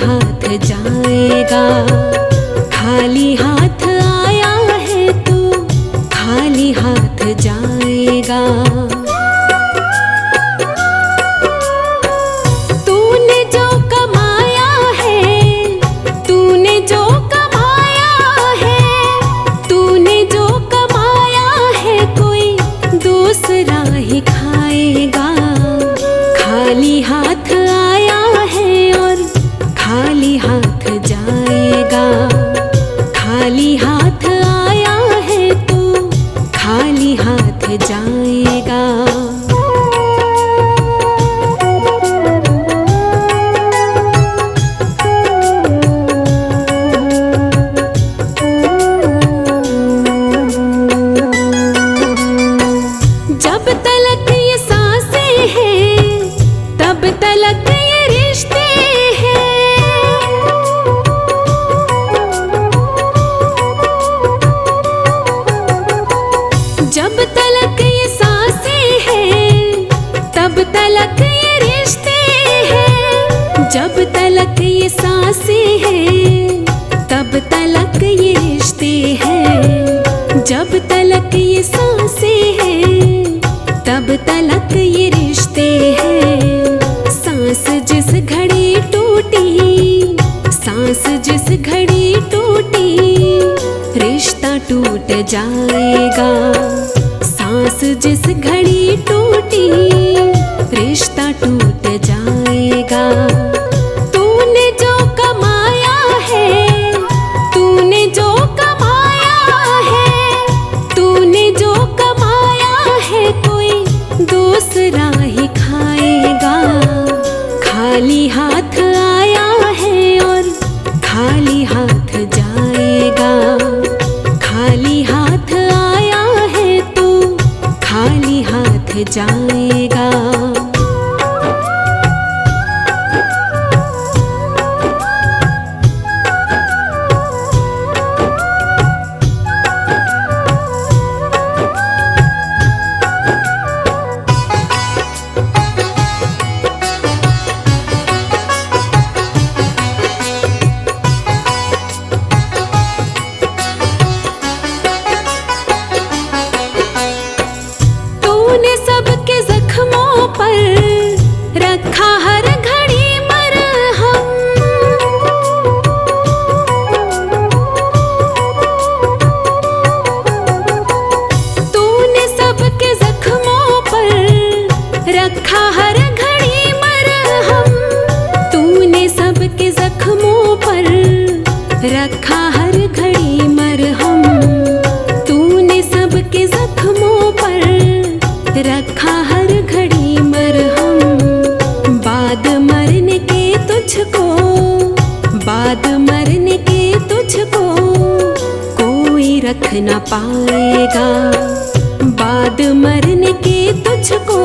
हाथ जाएगा। खाली हाथ आया है तो खाली हाथ जाएगा। तूने जो कमाया है, तूने जो कमाया है, तूने जो कमाया है कोई दूसरा ही खाएगा। खाली हाथ आया है और खाली हाथ जाएगा। खाली हाथ आया है तो खाली हाथ जाएगा। जब तलक ये सांसें हैं तब तलक ये रिश्ते हैं। जब तलक ये सांसें हैं तब तलक ये रिश्ते हैं। जब तलक ये सांसें हैं तब तलक ये रिश्ते हैं। जब तलक ये सांसें हैं तब तलक ये रिश्ते हैं। सांस जिस घड़ी टूटी, सांस जिस घड़ी टूटी, रिश्ता टूट जाएगा। सांस जिस घड़ी टूटी, रिश्ता टूट जाएगा। तूने जो कमाया है, तूने जो कमाया है, तूने जो कमाया है कोई दूसरा ही खाएगा। खाली हाथ आया है और खाली हाथ जाएगा। खाली हाथ आया है तो खाली हाथ जाएगा। तूने सबके जख्मों पर रखा हर घड़ी मरहम। तूने सबके जख्मों पर रखा हर घड़ी मरहम। तूने सबके जख्मों पर रखा हर घड़ी मरहम। तूने सबके जख्मों पर रखा हर घड़ी मरहम। बाद मरने के तुझको, बाद मरने के तुझको कोई रख ना पाएगा। बाद मरने के तुझको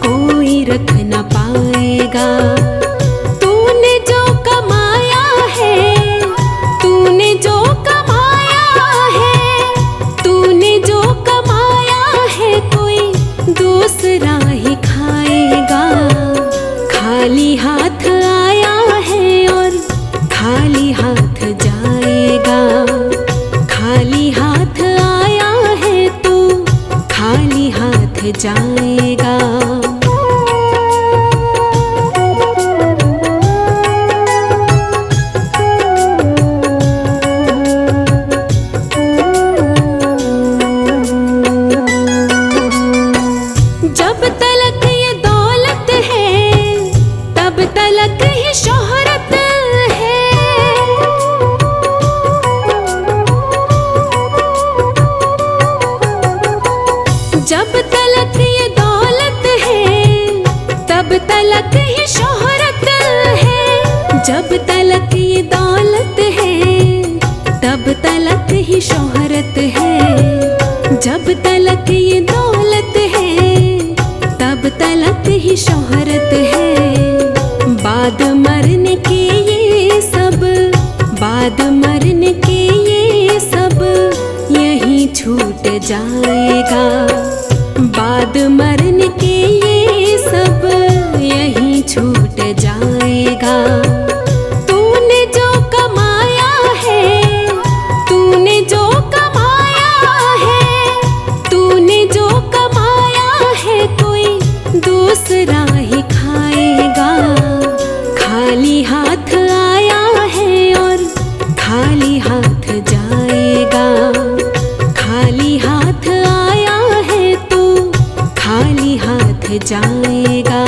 कोई रख ना पाएगा। तूने जो कमाया है, तूने जो कमाया है, तूने जो कमाया है कोई दूसरा ही खाएगा। खाली हाथ आया है और खाली हाथ जाएगा। खाली हाथ आया है तो खाली हाथ जाएगा। जब तलक ये दौलत है तब तलक ही शोहरत है। जब तलक ये दौलत है तब तलक ही शोहरत है। जब तलक ये दौलत है तब तलक ही शोहरत है। जब तलक ये दौलत है तब तलक ही शोहरत है। बाद मरने के ये सब, बाद मरने के ये सब यहीं छूट जाएगा। बाद मरने के ये सब यहीं छूट जाएगा। हाथ आया है और खाली हाथ जाएगा। खाली हाथ आया है तो खाली हाथ जाएगा।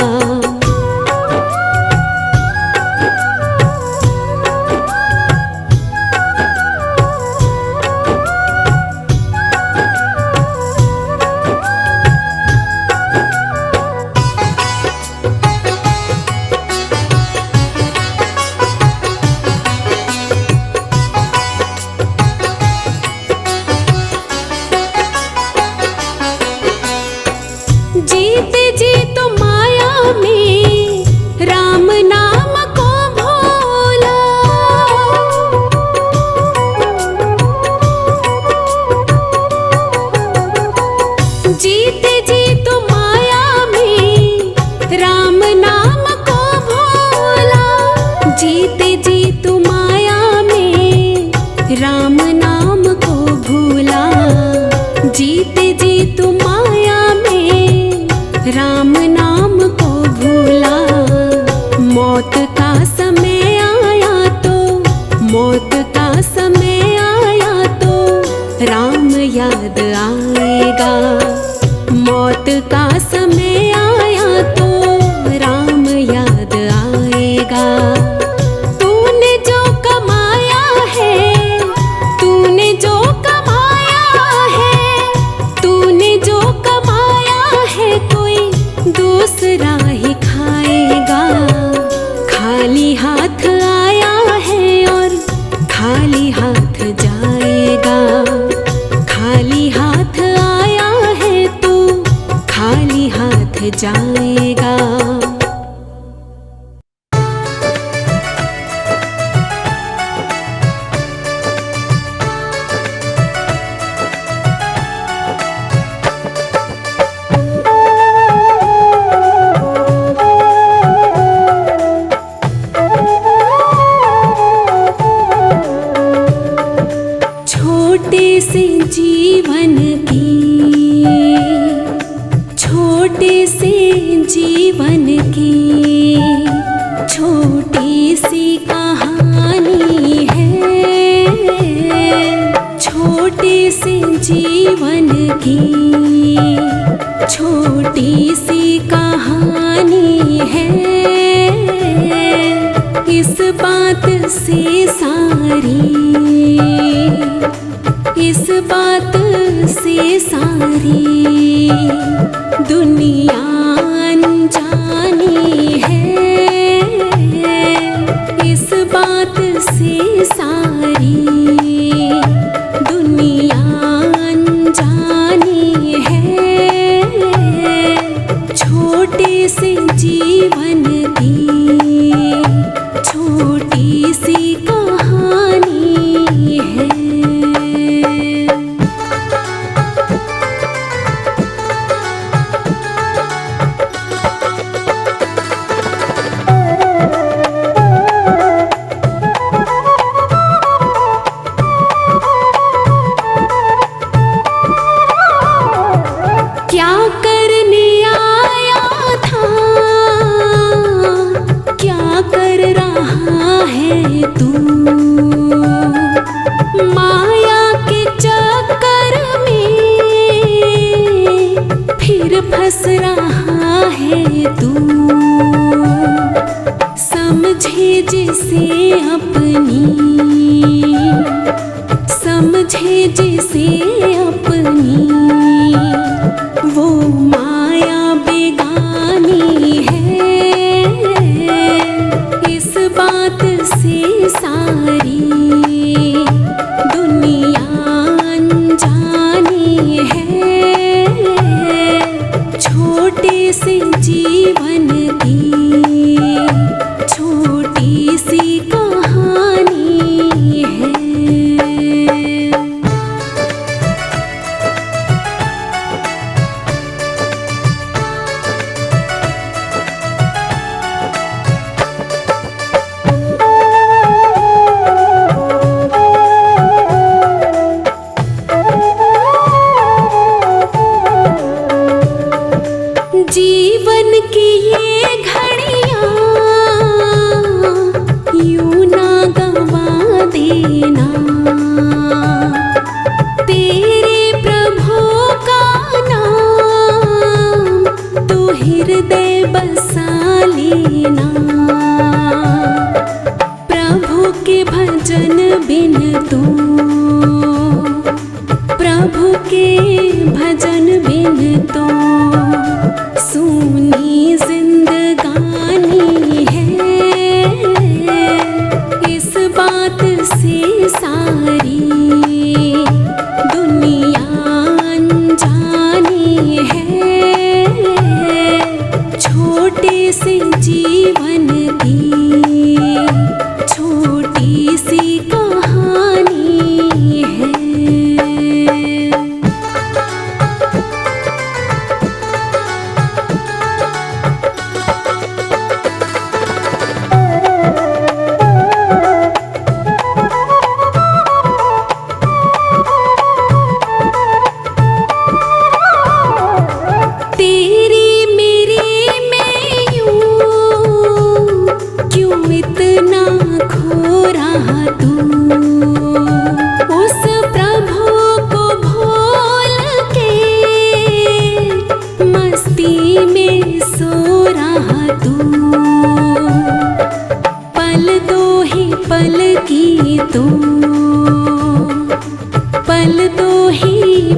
जीते जी तो माया में राम नाम को भूला। जीते जी तो माया में राम नाम को भूला। जीते जी तो माया में राम नाम को भूला। जीते जी तो माया में राम नाम को भूला। मौत का समय आया तो मौत का समय आया तो राम याद आएगा। मौत का समय आया तो राम याद आएगा। तूने जो कमाया है, तूने जो कमाया है, तूने जो कमाया है कोई दूसरा ही खाएगा। खाली हाथ आया है और खाली हाथ जाएगा। खाली हाथ आया है तो खाली हाथ जाएगा। छोटे से जीवन की, छोटे से जीवन की छोटी सी कहानी है। छोटे से जीवन की छोटी सी कहानी है। इस बात से सारी, इस बात से सारी दुनिया अनजानी है। इस बात से सारी दुनिया अनजानी है। छोटे से जीवन की छोटी सी कहानी है। क्या करने आया था, क्या कर रहा है तू। माया के चक्कर में फिर फंस रहा है तू। समझे जिसे अपनी, समझे जिसे अपनी वो माया बेगानी है। इस बात से सारी दुनिया अनजानी है। छोटे से जीवन की छोटी सी कहानी है। तू, प्रभु के भजन बिन तो सूनी जिंदगानी है। इस बात से सारी दुनिया अनजानी है। छोटे से जीवन की छोटी सी कहानी है।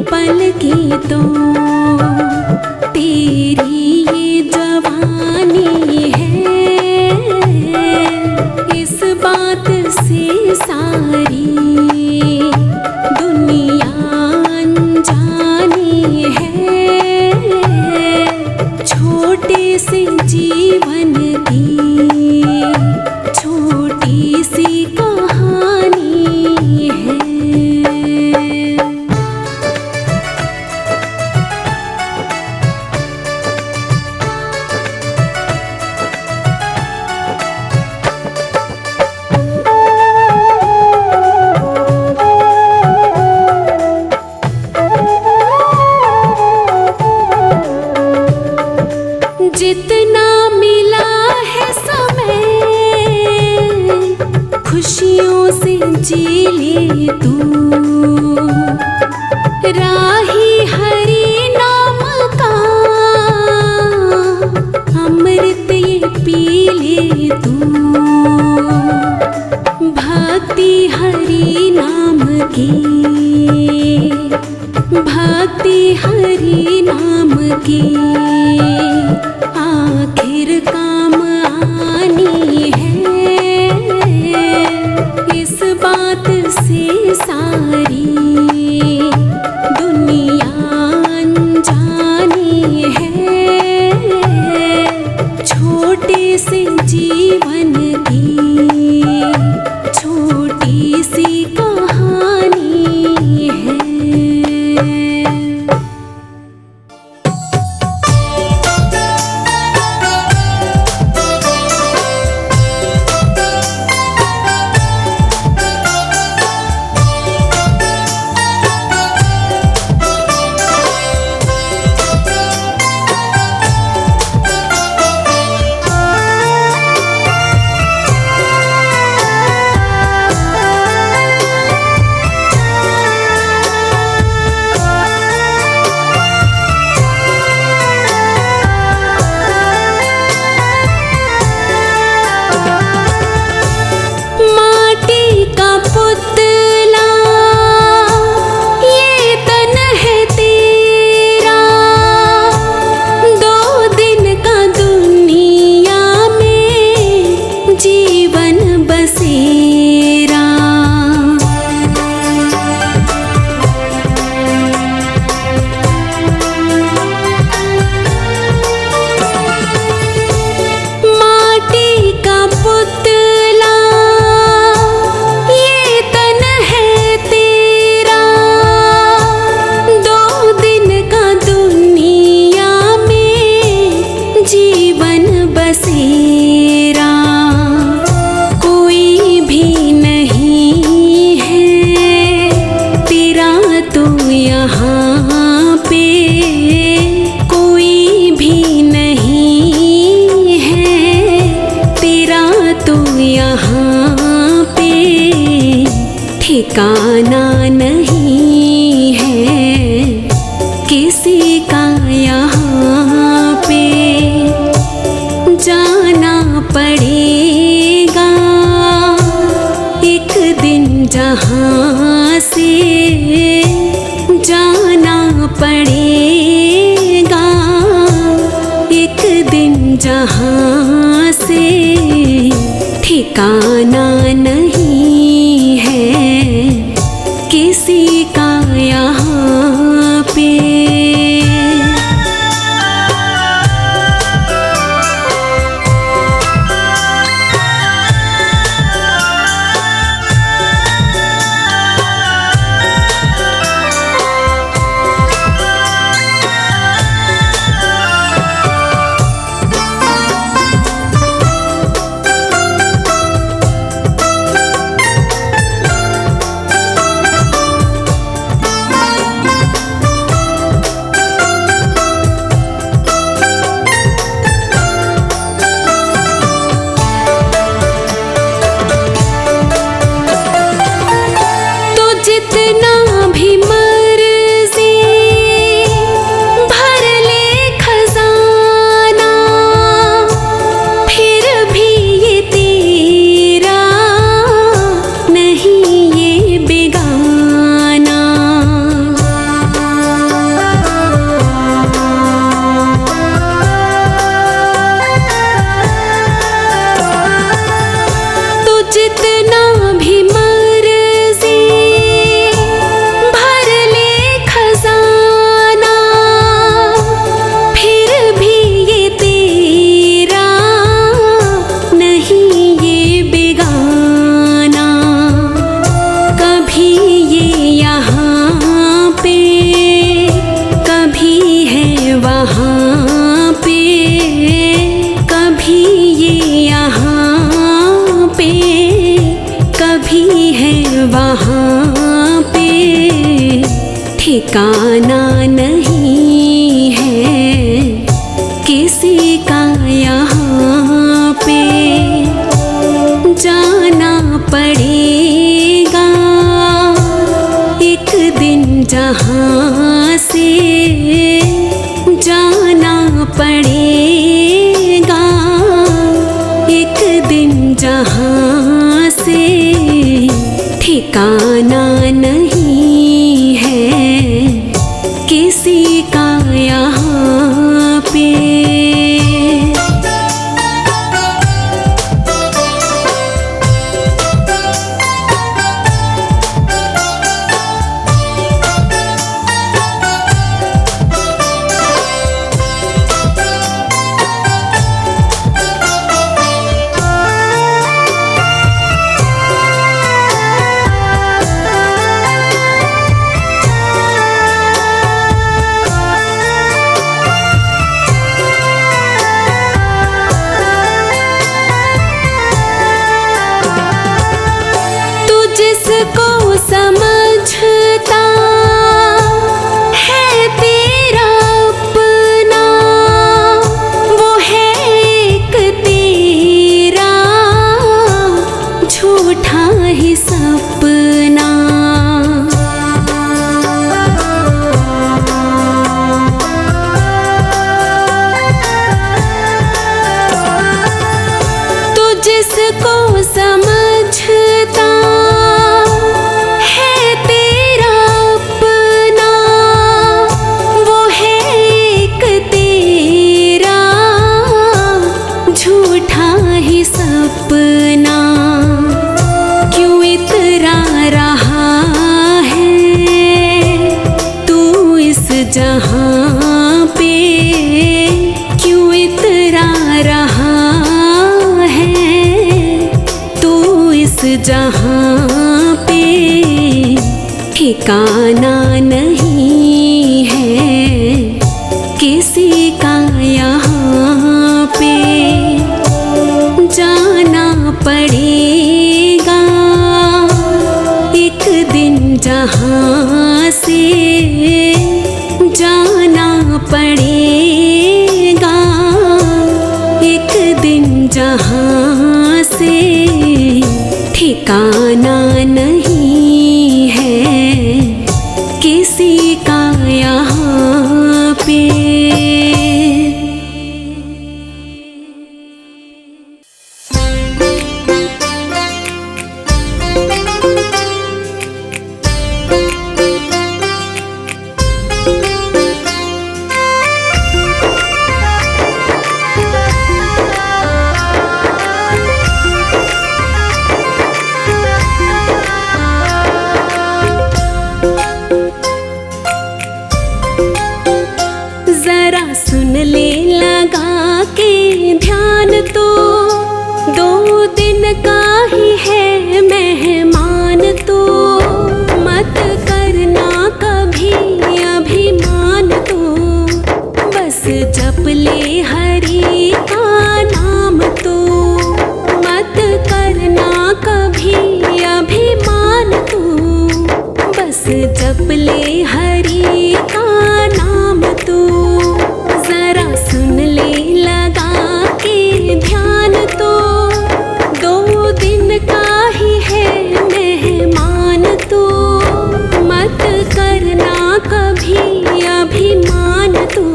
पल की तो तेरी ये जवानी है। इस बात से सारी दुनिया अनजानी है। छोटे से जीवन की छोटी सी कहानी है। जितना मिला है समय खुशियों से जी ले तू, राही हरि नाम का अमृत ये पी ले तू। भक्ति हरि नाम की, भक्ति हरि नाम की आखिर काम आनी है। इस बात से सारी दुनिया अनजानी है। छोटे से जीवन की छोटी सी कहानी है। ठिकाना नहीं है किसी का यहाँ पे, जाना पड़ेगा एक दिन जहाँ यहाँ से जाना पड़ेगा, एक दिन जहाँ से ठिकाना नहीं है किसी का यहाँ पे। वहाँ पे ठिकाना नहीं है किसी का यहाँ पे। जाना पड़ेगा एक दिन जहाँ से, जाना पड़ेगा एक दिन जहाँ से ठिकाना नहीं है किसी का यहाँ पे। जिसको समझता है तेरा अपना, वो है एक तेरा झूठा ही सपना। तो जिसको समझता सपना, क्यों इतरा रहा है तू इस जहां पे, क्यों इतरा रहा है तू इस जहां पे। ठिकाना नहीं है किसी का यहाँ पे। जाना पड़ेगा एक दिन जहाँ से, जाना पड़ेगा एक दिन जहाँ से ठिकाना नहीं है किसी का यहाँ पे। का ही है मेहमान तू, मत करना कभी अभिमान तू। बस जप ले हरि का नाम तू, मत करना कभी अभिमान तू। बस जप ले हरि का नाम तू। जरा सुन ले लगा के ध्यान तो, 2 दिन का ही है मेहमान तू। मत करना कभी अभिमान तू,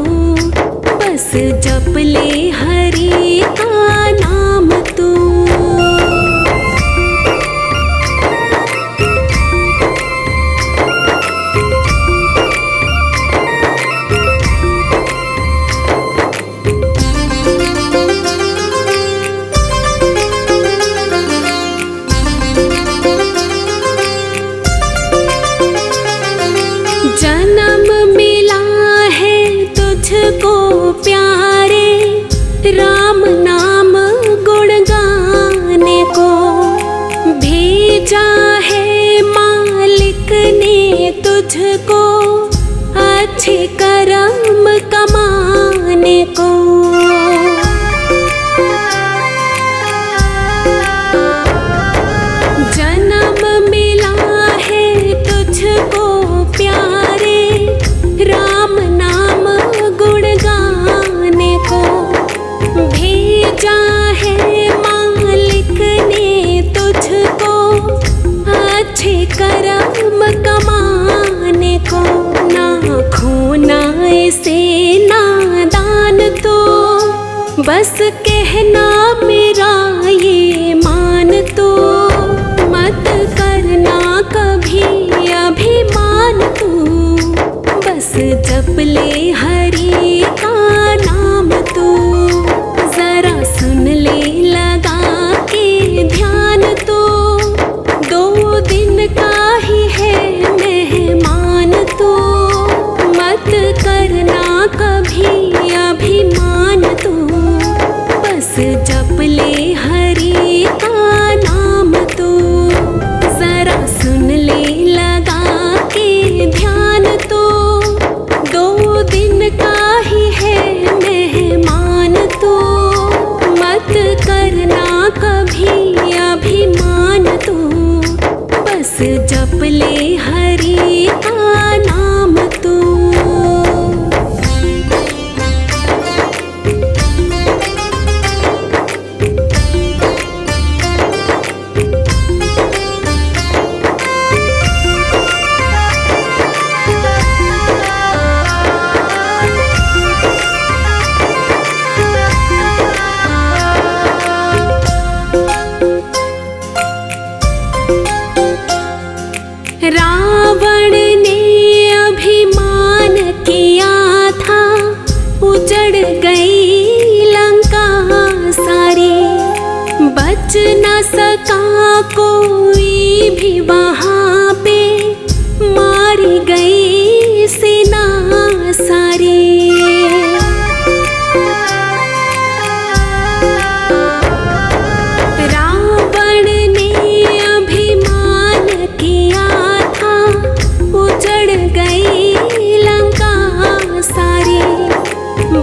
बस जप ले हरि का नाम तू। जन्म मिला है तुझको प्यारे, राम नाम गुण गाने को। भेजा है मालिक ने तुझको, अच्छे कर्म कमाने को। जन्म मिला है तुझको प्यारे, राम नाम गुण गाने को। भेजा है मालिक ने तुझको, अच्छे कर्म कमाने को। ना खोना ऐसे नादान तो, बस कहना मेरा ये मान तो। मत करना कभी अभिमान तू, बस जप ले हरि का नाम तू। जरा सुन ले लगा के ध्यान तो, 2 दिन का ही है मेहमान तू। मत करना कभी अभिमान तू, बस जप ले हरि का नाम तू। जरा सुन ले लगा के ध्यान तो, 2 दिन का ही है मेहमान तू। मत करना कभी अभिमान तू, बस जप ले हरि का नाम तू। रावण ने अभिमान किया था, उजड़ गई लंका सारी। बच न सका कोई भी वहाँ पे, मारी गई सेना सारी।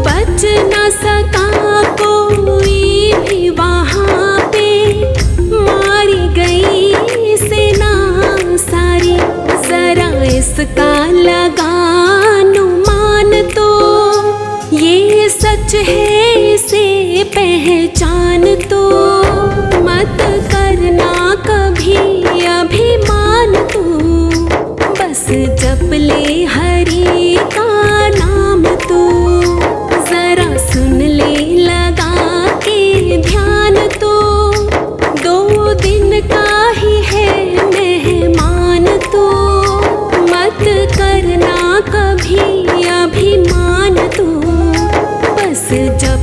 बच न सका कोई भी वहाँ पे, मारी गई सेना सारी। जरा इसका लगा अनुमान तो, ये सच है इसे पहचान तो। मत करना कभी अभिमान तू, बस जप ले हरि का नाम तू। जरा सुन ले लगा के ध्यान तो, 2 दिन का ही है मेहमान तू। मत करना कभी अभिमान तू, बस जप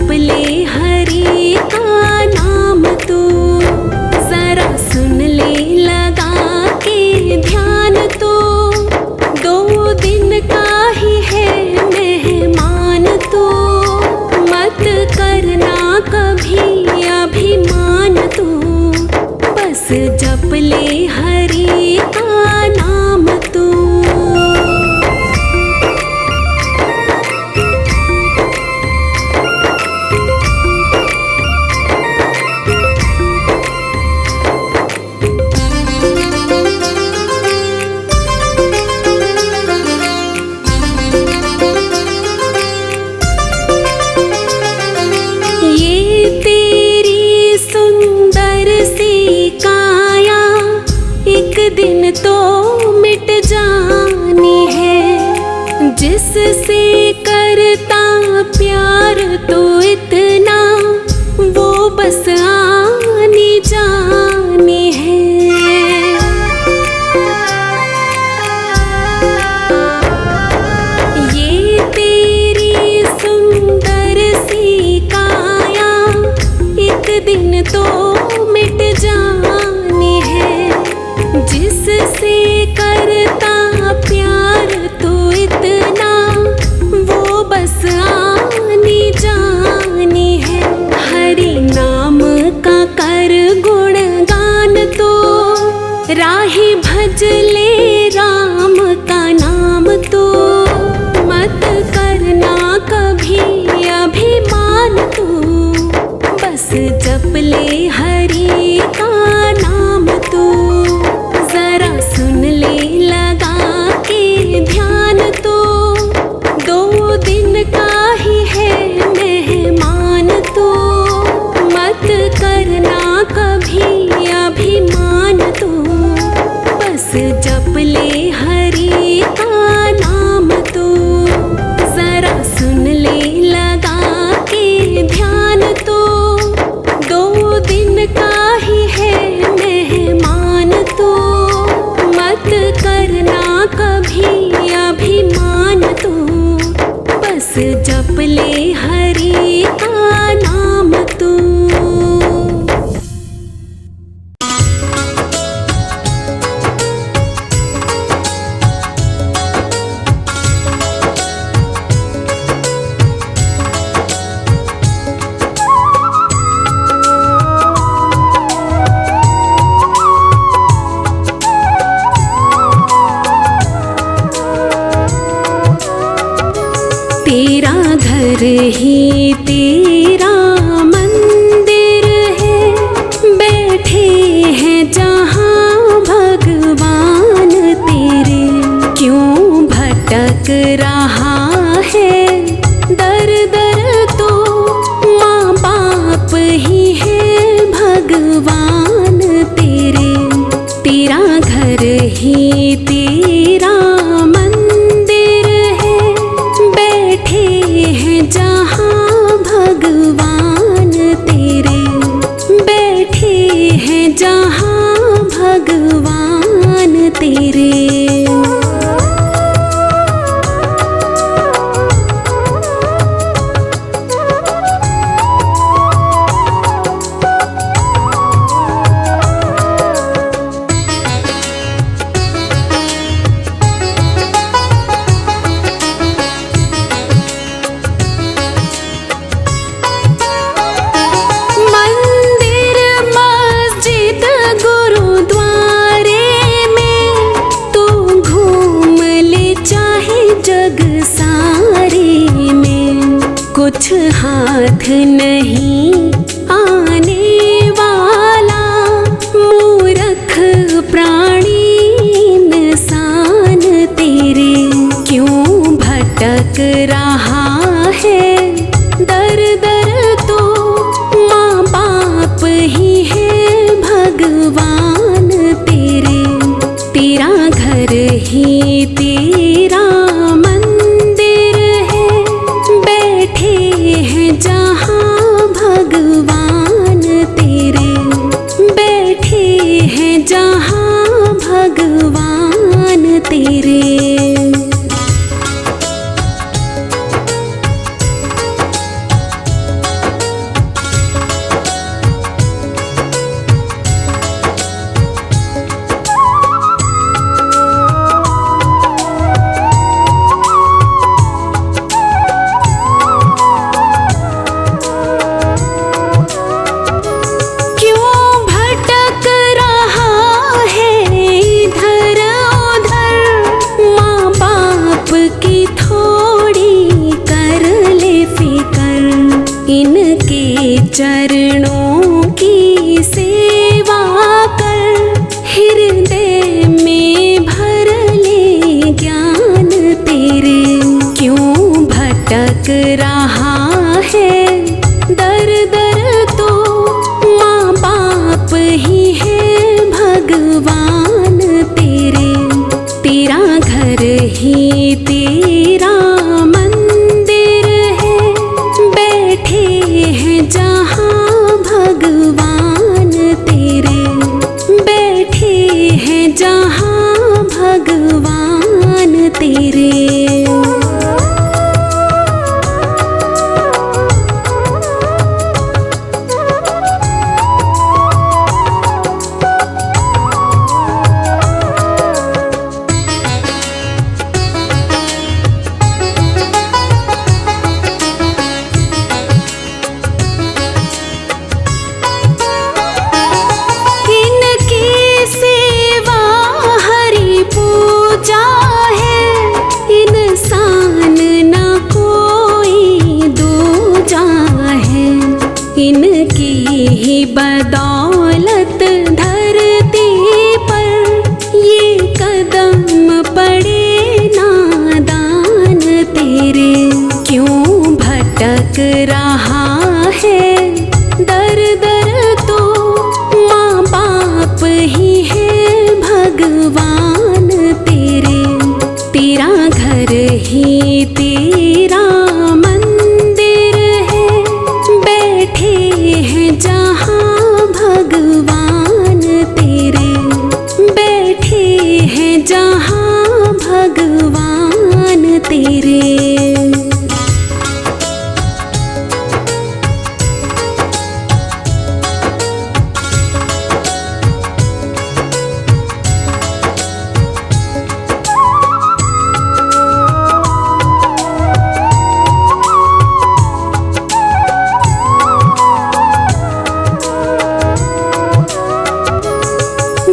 जप ले हरि का नाम तू। दिन तो मिट जानी है, जिससे करता प्यार तो इतना वो बस आनी जानी है। ये तेरी सुंदर सी काया एक दिन तो मिट जानी है, जिससे करता प्यार तो इतना वो बस आनी जानी है। हरि नाम का कर गुणगान तो राही भज ले राम का नाम तो। मत करना कभी अभिमान तू, बस जप ले हरि का नाम तू। जरा सुन ले लगा के ध्यान तो, 2 दिन का ही है मेहमान तो। मत करना कभी अभिमान तो, बस जप ले हरि का नाम तो। जरा सुन ले लगा के ध्यान तो, 2 दिन का ही है मेहमान तो। मत करना कभी अभिमान तो, बस जप ले हरि का नाम तू। तेरा घर ही तेरा मंदिर है, बैठे हैं जहाँ भगवान तेरे। क्यों भटक रहा है दर दर तो, माँ बाप ही है भगवान तेरे। तेरा घर ही तेरा मंदिर है, बैठे हैं जहाँ भगवान तेरे। बैठे हैं जहाँ भगवान तेरे। कुछ हाथ नहीं आने वाला, मूर्ख प्राणी इंसान तेरे। क्यों भटक रहा है दर दर तो, माँ बाप ही है भगवान तेरे। तेरा घर ही तेरा मंदिर है, बैठे हैं जहाँ भगवान तेरे। बैठे हैं जहाँ भगवान तेरे। क्यों भटक रहा चरणों की सेवा कर, हृदय में भर ले ज्ञान तेरे। क्यों भटक रहा है दर दर, तो माँ बाप ही है भगवान तेरे। तेरा घर ही तेरा मंदिर है, बैठे हैं जहाँ भगवान तेरे। बैठे हैं जहाँ भगवान तेरे। इनकी ही बदौलत धरती पर ये कदम पड़े नादान तेरे। क्यों भटक रहा है दर दर, तो माँ बाप ही है भगवान तेरे। तेरा घर ही तेरा मंदिर है, बैठे हैं जहाँ भगवान तेरे। बैठे हैं जहाँ भगवान तेरे।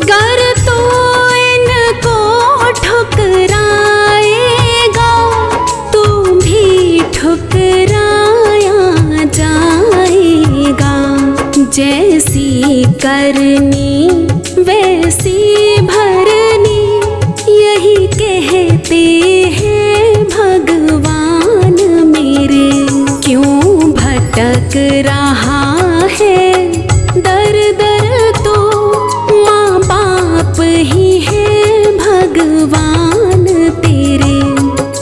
गर तो इनको ठुकराएगा, तू भी ठुकराया जाएगा। जैसी करनी वैसी भरनी, यही कहते हैं भगवान मेरे। क्यों भटक रहा है दर दर, तो माँ बाप ही है भगवान तेरे।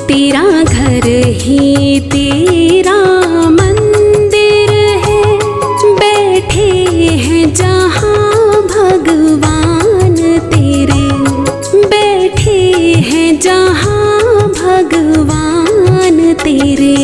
तेरा घर ही तेरा मंदिर है, बैठे हैं जहाँ भगवान तेरे। बैठे हैं जहाँ भगवान तेरे।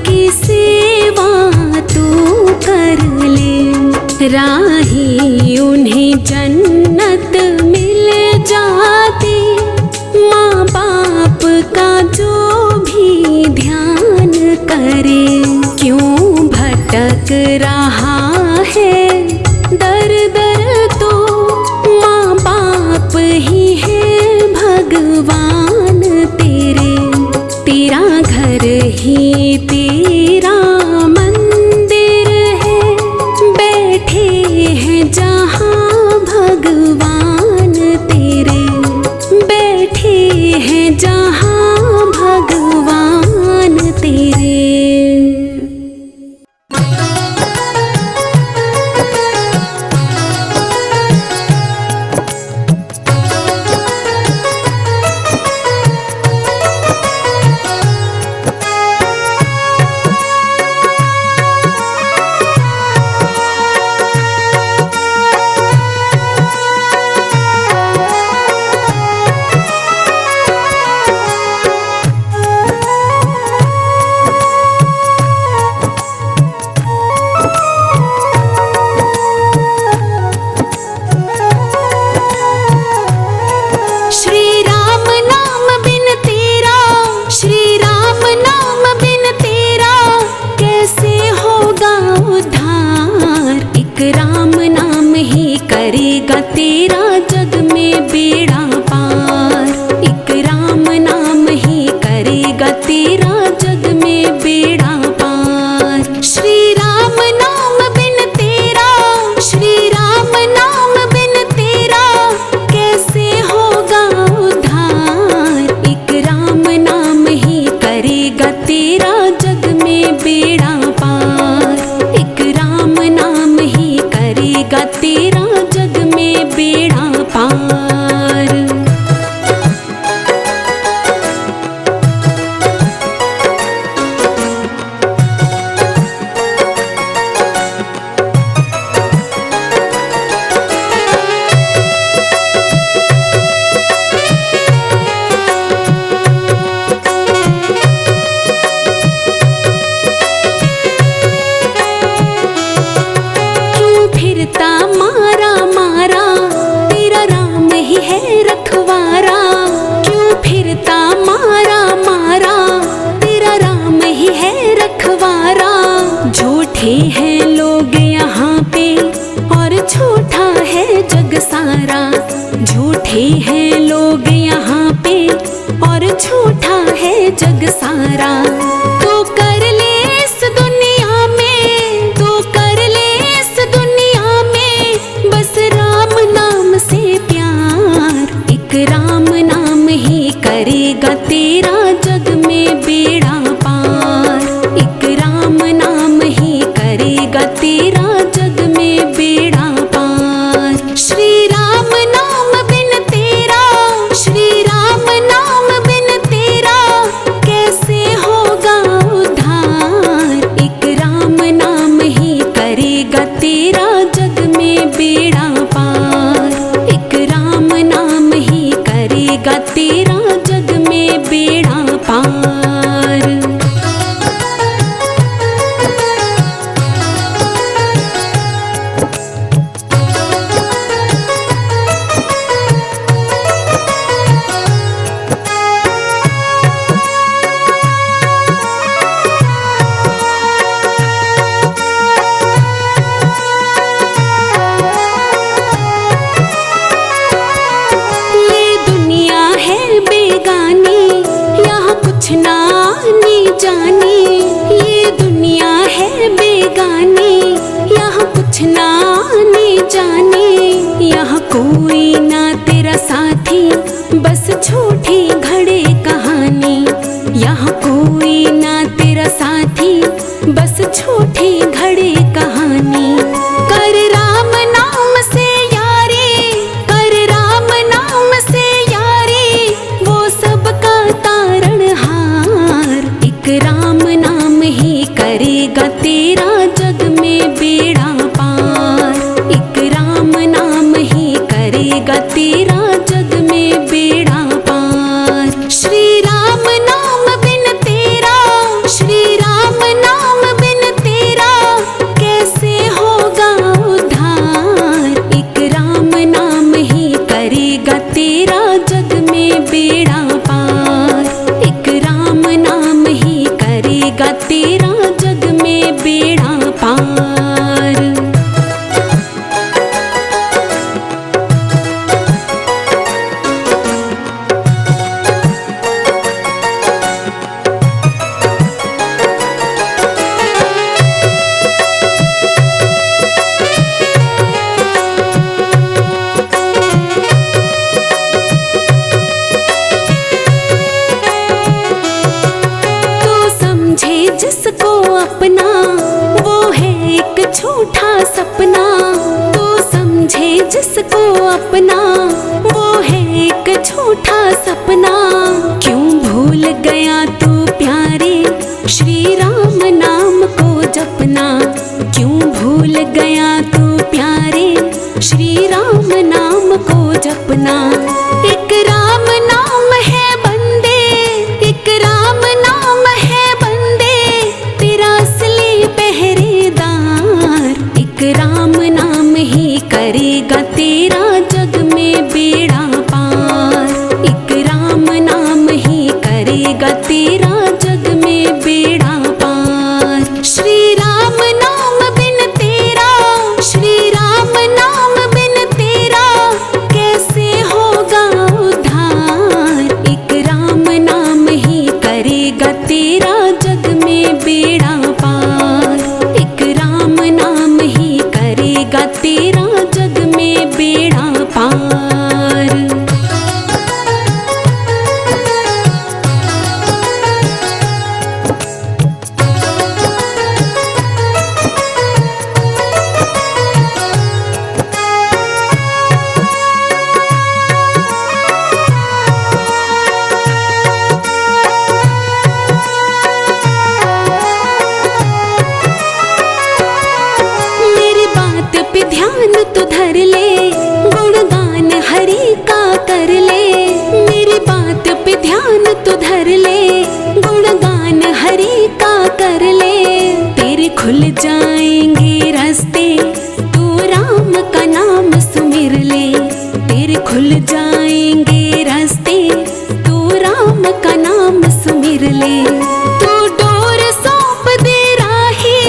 की सेवा तू कर ले, राही उन्हें जन्नत मिल जाती। माँ बाप का जो भी ध्यान करे। क्यों भटक रहा है दर दर, तो माँ बाप ही है भगवान तेरे। तेरा घर ही तेरा मंदिर है, बैठे हैं जहाँ भगवान करेगा तेरा जग में बेड़ा पार। एक राम नाम ही करेगा तेरा जग में बेड़ा पार। श्री राम नाम बिन तेरा, श्री राम नाम बिन तेरा कैसे होगा उद्धार। एक राम नाम ही करेगा तेरा जग में बेड़ा पार। एक राम नाम ही करेगा तेरा जग में बेड़ा पार। फिरता मारा मारा तेरा राम ही है रखवारा। क्यों फिरता मारा मारा तेरा राम ही है रखवारा। झूठे हैं लोग यहाँ पे और झूठा है जग सारा। झूठे हैं लोग यहाँ पे और झूठा है जग सारा। तो कर ले इस दुनिया में, तो कर ले इस दुनिया में बस राम नाम से प्यार। एक राम नाम ही करेगा तेरा जग में बेड़ा पार। एक राम नाम ही करेगा तेरा जग में बेड़ा पार। श्री राम नाम बिन तेरा, श्री राम नाम बिन तेरा कैसे होगा उद्धार। एक राम नाम ही करेगा तेरा जग में बेड़ा पार। एक राम नाम ही करेगा तेरा जग में बेड़ा पार। ये दुनिया है बेगानी, यहाँ कुछ ना आनी जानी। ये दुनिया है बेगानी, यहाँ कुछ ना आनी जानी। यहाँ कोई ना तेरा साथी बस झूठी घड़े कहानी। यहाँ कोई ना तेरा साथी बस झूठी घड़े कहानी। कर राम नाम से यारी, कर राम नाम से यारी वो सबका तारणहार। एक राम नाम ही करेगा तेरा जग में बेड़ा पार। एक राम नाम ही करेगा तेरा जग में बेड़ा पार। श्री राम नाम बिन तेरा, श्री राम नाम बिन तेरा कैसे होगा उद्धार। एक राम नाम ही करेगा तेरा जग में बेड़ा पार। एक राम नाम ही करेगा तेरा जग में बेड़ा पार। तो समझे जिसको अपना वो है एक झूठा सपना। तो समझे जिसको अपना वो है एक झूठा सपना। क्यों भूल गया तू प्यारे श्री राम नाम को जपना। क्यों भूल गया तू प्यारे श्री राम नाम को जपना। एक राम नाम है बंदे, एक राम नाम है बंदे तेरा असली पहरेदार। एक राम नाम ही करेगा तेरा जग में बेड़ा पार। एक राम नाम ही करेगा तेरा जग में बेड़ा पार। श्री राम नाम बिन तेरा, श्री राम नाम बिन पार। ध्यान तो धर ले, गुणगान हरि का कर ले। मेरी बात पे ध्यान तो धर ले, गुणगान हरि का कर ले। तेरे खुल जाएंगे रास्ते, तू राम का नाम सुमिर ले। तेरे खुल जाएंगे रास्ते, तू राम का नाम सुमिर ले। तू डोर सौंप दे राही,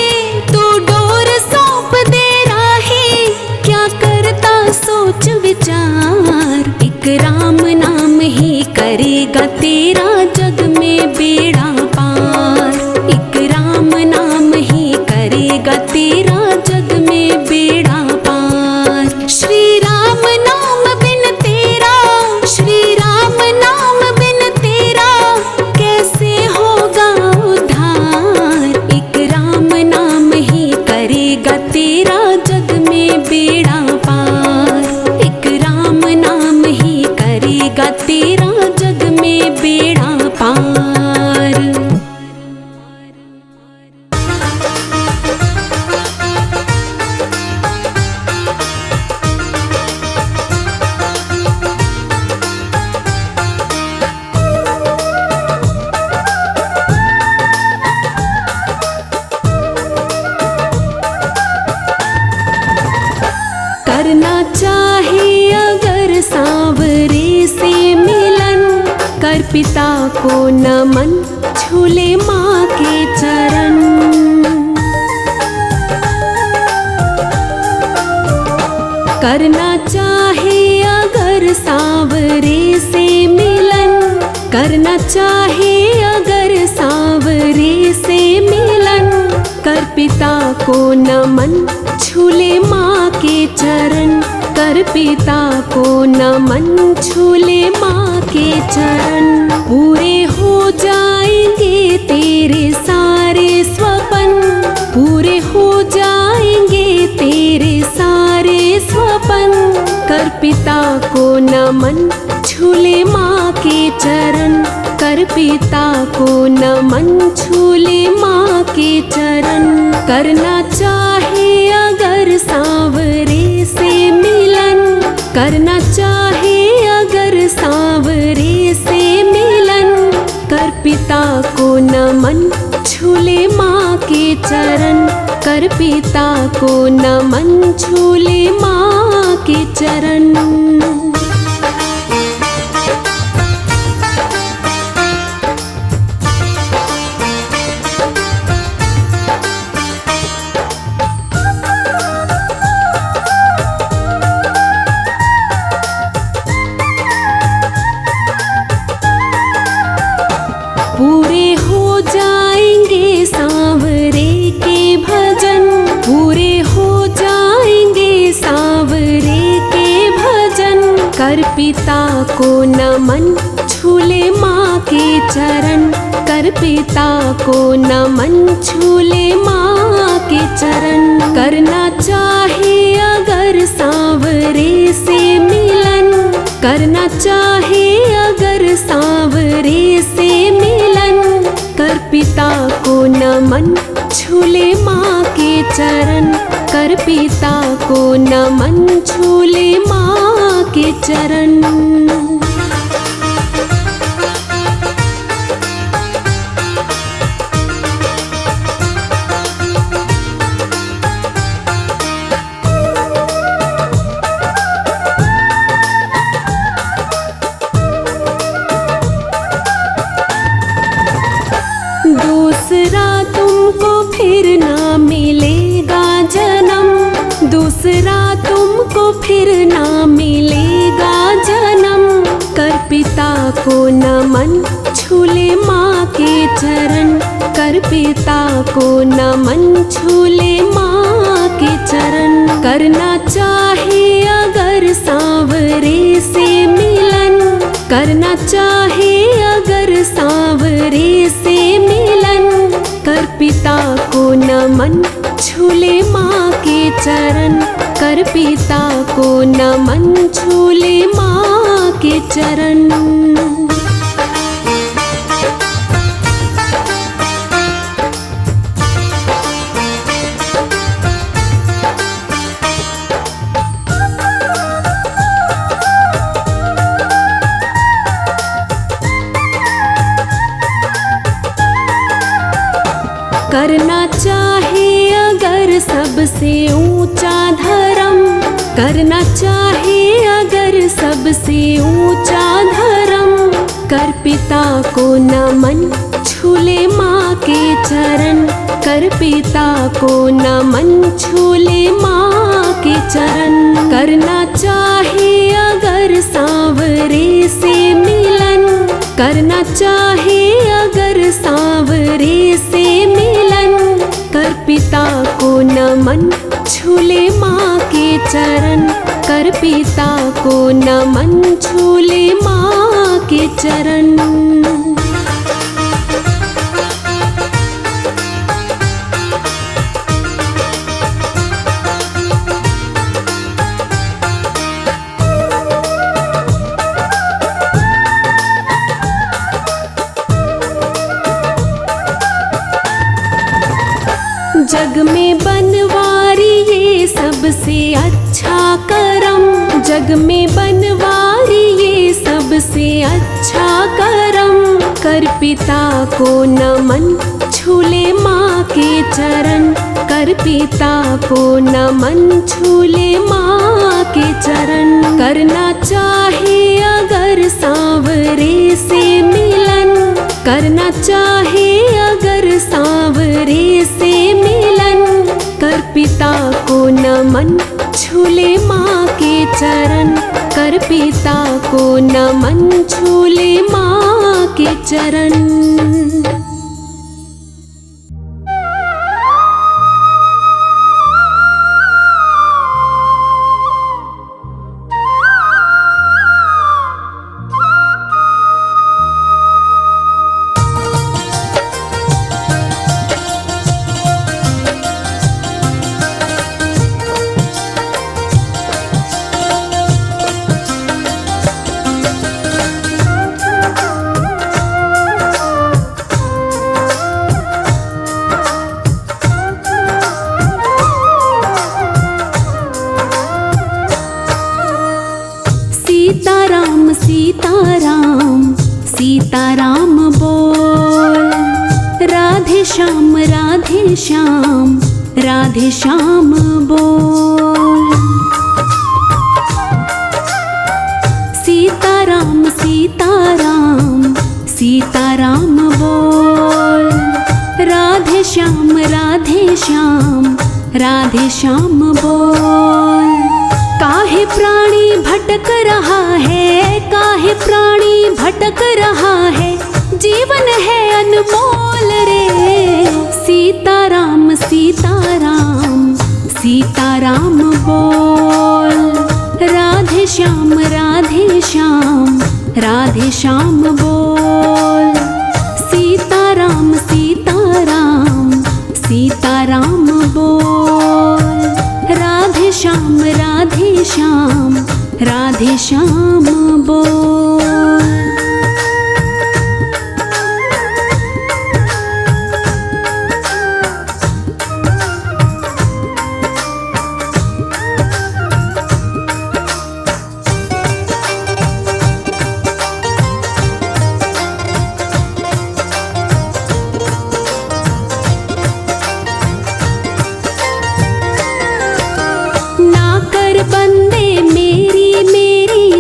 तू डोर सौंप दे राही। क्या करता सोच विचार, एक राम नाम ही करेगा तेरा जग में बेड़ा पार। एक राम नाम ही करेगा तेरा जग में बेड़ा पार। श्री राम नाम बिन तेरा, श्री राम नाम बिन तेरा कैसे होगा उद्धार। एक राम नाम ही करेगा तेरा जग में बेड़ा पार। एक राम नाम ही करेगा तेरा जग में बेड़ा पार। करना चाहे अगर सांवरे से मिलन, कर पिता को नमन, झूले माँ के चरण। करना चाहे अगर सांवरे से मिलन, करना चाहे अगर सांवरे से मिलन। कर पिता को नमन, झूले माँ के चरण। कर पिता को नमन, झूले माँ के चरण। पूरे हो जाएंगे तेरे सारे स्वप्न, पूरे हो जाएंगे तेरे सारे स्वप्न। कर पिता को नमन, झूले माँ के चरण। कर पिता को नमन, झूले माँ के चरण। करना चाहे अगर सांवरे से मिलन, करना चाहे अगर सांवरे से मिलन। कर पिता को नमन, झूले माँ के चरण। कर पिता को नमन, झूले माँ के चरण। पूरे हो जाएंगे सांवरे के भजन, पूरे हो जाएंगे सांवरे के भजन। कर पिता को नमन, झूले माँ के चरण। कर पिता को नमन, झूले माँ के चरण। करना चाहे अगर सांवरे से मिलन, करना चाहे अगर सांवरे से मिलन। कर पिता को नमन, झूले माँ के चरण। कर पिता को नमन, झूले माँ के चरण। दूसरा तुमको फिर ना मिलेगा जन्म, दूसरा तुमको फिर ना मिलेगा जन्म। कर पिता को नमन, झूले माँ के चरण। कर पिता को नमन, झूले माँ के चरण। करना चाहे अगर सांवरे चाहे अगर सांवरे से मिलन, कर पिता को नमन छूले माँ के चरण, कर पिता को नमन छूले माँ के चरण। करना चाहे अगर सबसे ऊंचा धर्म, करना चाहे अगर सबसे ऊंचा धर्म, कर पिता को नमन छूले माँ के चरण, कर पिता को नमन छूले माँ के चरण। करना चाहे अगर सांवरे से मिलन, करना चाहे अगर सांवरे से मिलन, कर पिता को नमन छूले माँ के चरण, कर पिता को नमन छूले माँ के चरण। जग में बनवारी ये सबसे अच्छा करम, जग में बनवारी ये सबसे अच्छा करम, कर पिता को नमन छूले माँ के चरण, कर पिता को नमन छूले माँ के चरण। करना चाहे अगर सांवरे से मिलन, करना चाहे अगर सांवरे से मिलन, कर पिता को नमन छूले माँ के चरण, कर पिता को नमन छूले माँ के चरण। सीताराम सीताराम सीताराम बोल, राधे श्याम राधे श्याम राधे श्याम बोल। सीताराम सीताराम सीताराम बोल, राधे श्याम राधे श्याम राधे श्याम बोल। काहे प्राणी भटक रहा है, काहे प्राणी भटक रहा है, जीवन है अनमोल रे। सीताराम सीताराम सीताराम बोल, राधे श्याम राधे श्याम राधे श्याम बोल। सीताराम सीताराम सीताराम बोल, राधे श्याम राधे श्याम राधे श्याम बोल।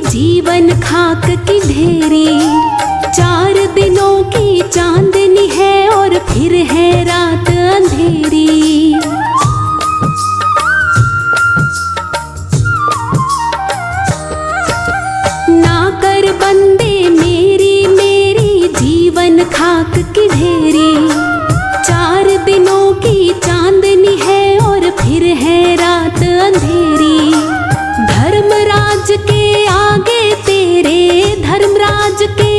जीवन खाक की ढेरी, 4 दिनों की चांदनी है और फिर है रात अंधेरी। ना कर बंदे मेरी मेरी जीवन खाक की ढेरी, 4 दिनों की चांदनी है और फिर है रात अंधेरी। धर्मराज के आगे तेरे, धर्मराज के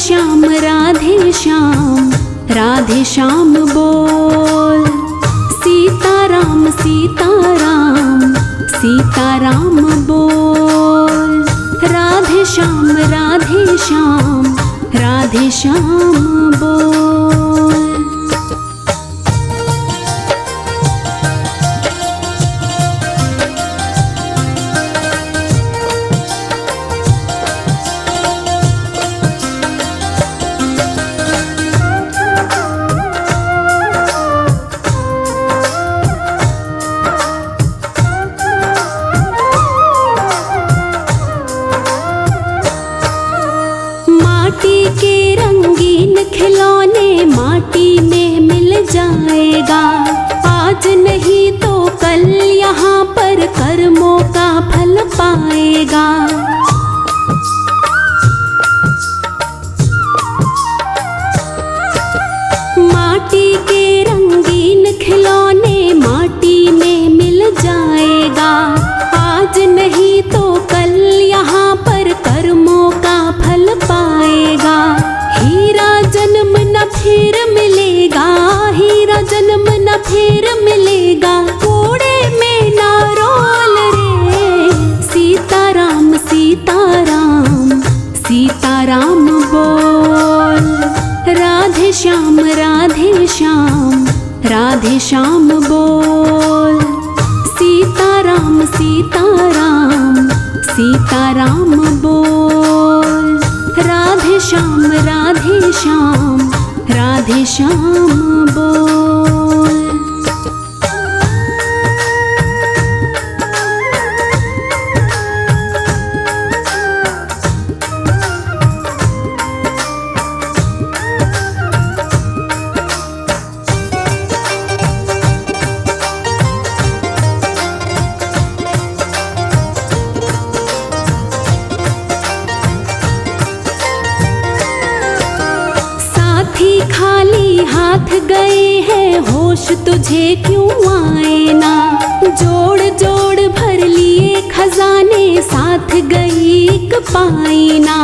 श्याम राधे श्याम, राधे श्याम बोल। सीताराम सीताराम, सीताराम बोल। राधे श्याम राधे श्याम, राधे श्याम बोल। माटी के रंगीन खिलौने माटी में मिल जाएगा। आज नहीं तो कल यहाँ पर कर्मों का फल पाएगा। माटी के रंगीन खिलौने माटी में मिल जाएगा। आज नहीं तो कल यहाँ पर कर्मों का फल पाएगा। हीरा जन्म न फिर मिलेगा, हीरा जन्म न फिर मिलेगा। कूड़े में ना रोल रे। सीताराम सीताराम, सीताराम बोल। राधे श्याम राधे श्याम, राधे श्याम बोल। सीताराम सीताराम, सीताराम बोल। राधे श्याम राधे श्याम, राधे श्याम बोल। खाली हाथ गए हैं, होश तुझे क्यों आए ना। जोड़ जोड़ भर लिए खजाने, साथ गई एक पाई ना।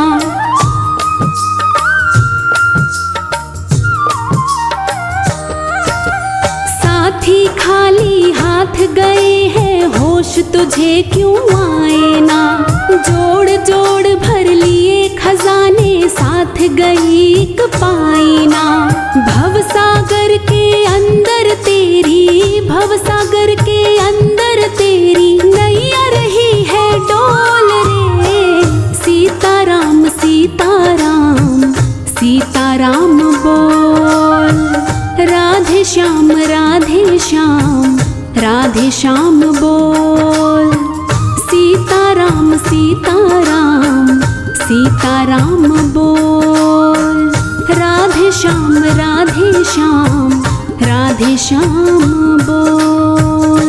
साथी खाली हाथ गए हैं, होश तुझे क्यों आए ना। जोड़ जोड़ भर लिए खजाने, साथ गई एक पाई ना। भवसागर के अंदर तेरी, भवसागर के अंदर तेरी नैया रही है डोल रे। सीताराम सीताराम, सीताराम बोल। राधे श्याम राधे श्याम, राधे श्याम बोल। सीताराम सीताराम, सीताराम बोल। राधे श्याम राधे श्याम, राधे श्याम बोल।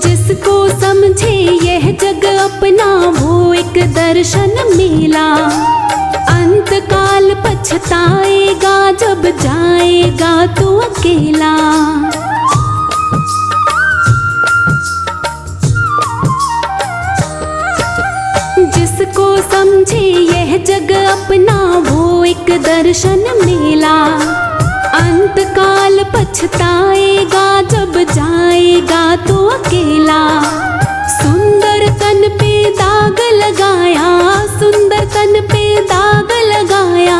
जिसको समझे यह जग अपना, वो एक दर्शन मिला। अंत काल पछताएगा जब जाएगा तू अकेला। जिसको समझे यह जग अपना, वो एक दर्शन मिला। अंत काल पछताएगा जब जाएगा तो अकेला। सुंदर तन पे दाग लगाया, सुंदर तन पे दाग लगाया।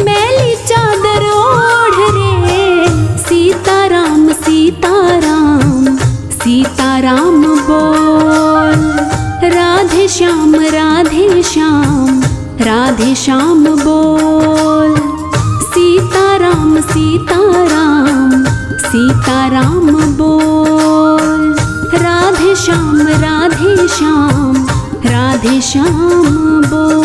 मैली चादर ओढ़ रे। सीताराम सीताराम, सीताराम बोल। राधे श्याम राधे श्याम, राधे श्याम बोल। सीताराम सीताराम, सीताराम बोल। राधे श्याम राधे श्याम, राधे श्याम बोल।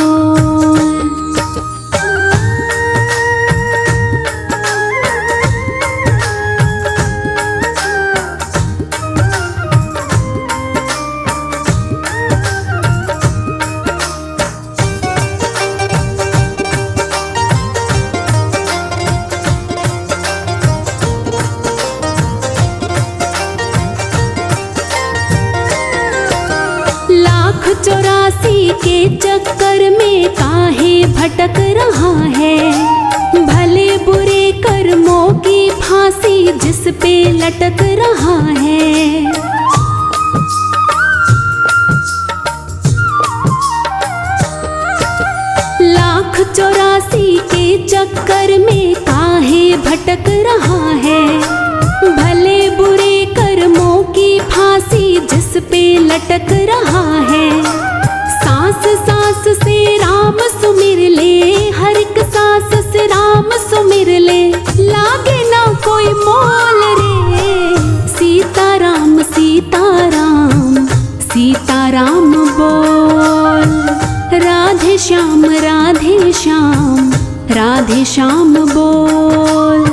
84 के चक्कर में काहे भटक रहा है, भले बुरे कर्मों की फांसी जिस पे लटक रहा है। लाख 84 के चक्कर में काहे भटक रहा है, भले बुरे कर्मों की फांसी जिस पे लटक रहा है। सांस सांस से राम सुमिर ले, हर एक सांस से राम सुमिर ले, लागे ना कोई मोल रे। सीताराम सीताराम सीताराम बोल, राधे श्याम राधे श्याम राधे श्याम बोल।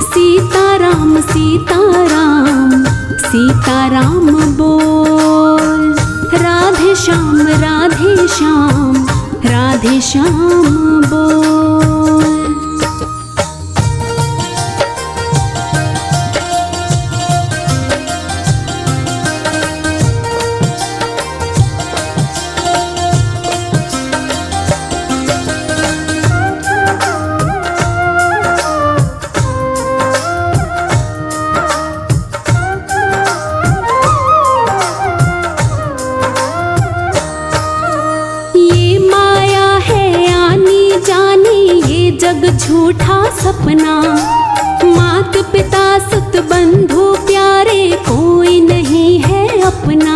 सीताराम सीताराम सीताराम बोल, राधे श्याम राधे श्याम राधे श्याम बोल। जग झूठा सपना, मात पिता सुत बंधु प्यारे कोई नहीं है अपना।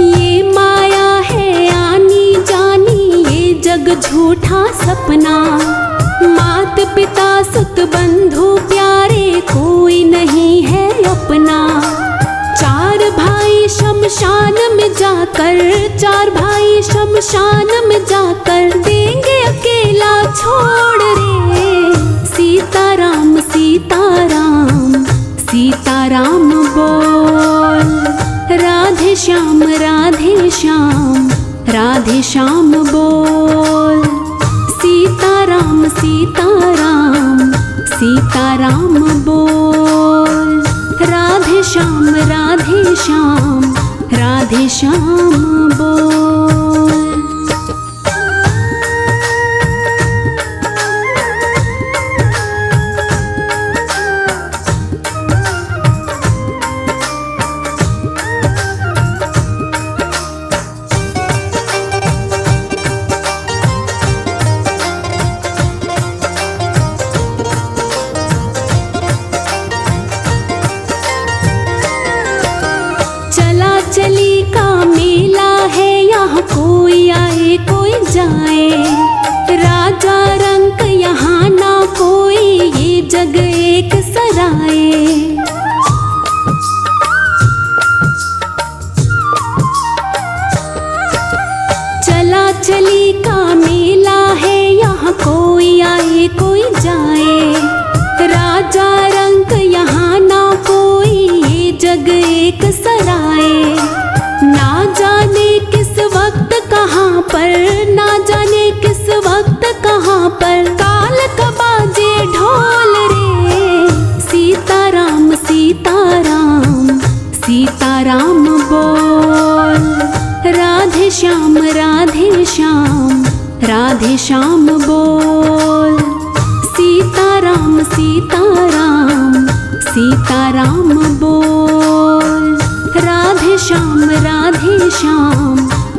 ये माया है आनी जानी, ये जग झूठा सपना, मात पिता सुत बंधु प्यारे कोई नहीं है अपना। चार भाई शमशान में जाकर, चार भाई शमशान में जाकर देंगे अकेला छोड़ रे। सीताराम सीताराम सीताराम बोल, राधे श्याम राधे श्याम राधे श्याम बोल। सीताराम सीताराम सीताराम बोल, राधे श्याम राधे श्याम राधे श्याम बोल। चली का मेला है, यहाँ कोई आए कोई जाए, राजा रंक यहाँ ना कोई, ये जग एक सराय। चला चली का मेला है, यहाँ कोई आए कोई जाए, राजा रंक यहाँ ना कोई, ये जग एक सराय। ना जाने किस वक्त कहाँ पर, ना जाने किस वक्त कहाँ पर, काल का बाजे ढोल रे। सीताराम सीताराम सीताराम बोल, राधे श्याम राधे श्याम राधे श्याम बोल। सीताराम सीताराम सीताराम बोल, राधे श्याम राधे श्याम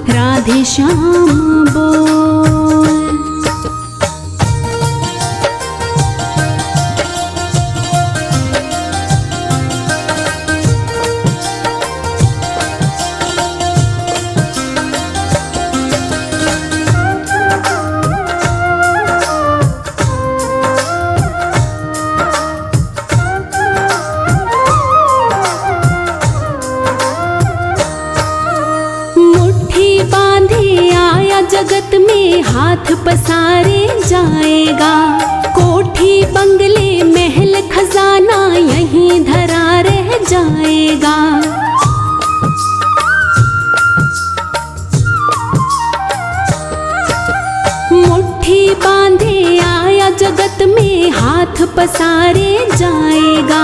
राधे श्याम बोल। जगत में हाथ पसारे जाएगा, कोठी बंगले महल खजाना यहीं धरा रह जाएगा। मुट्ठी बांधे आया जगत में हाथ पसारे जाएगा,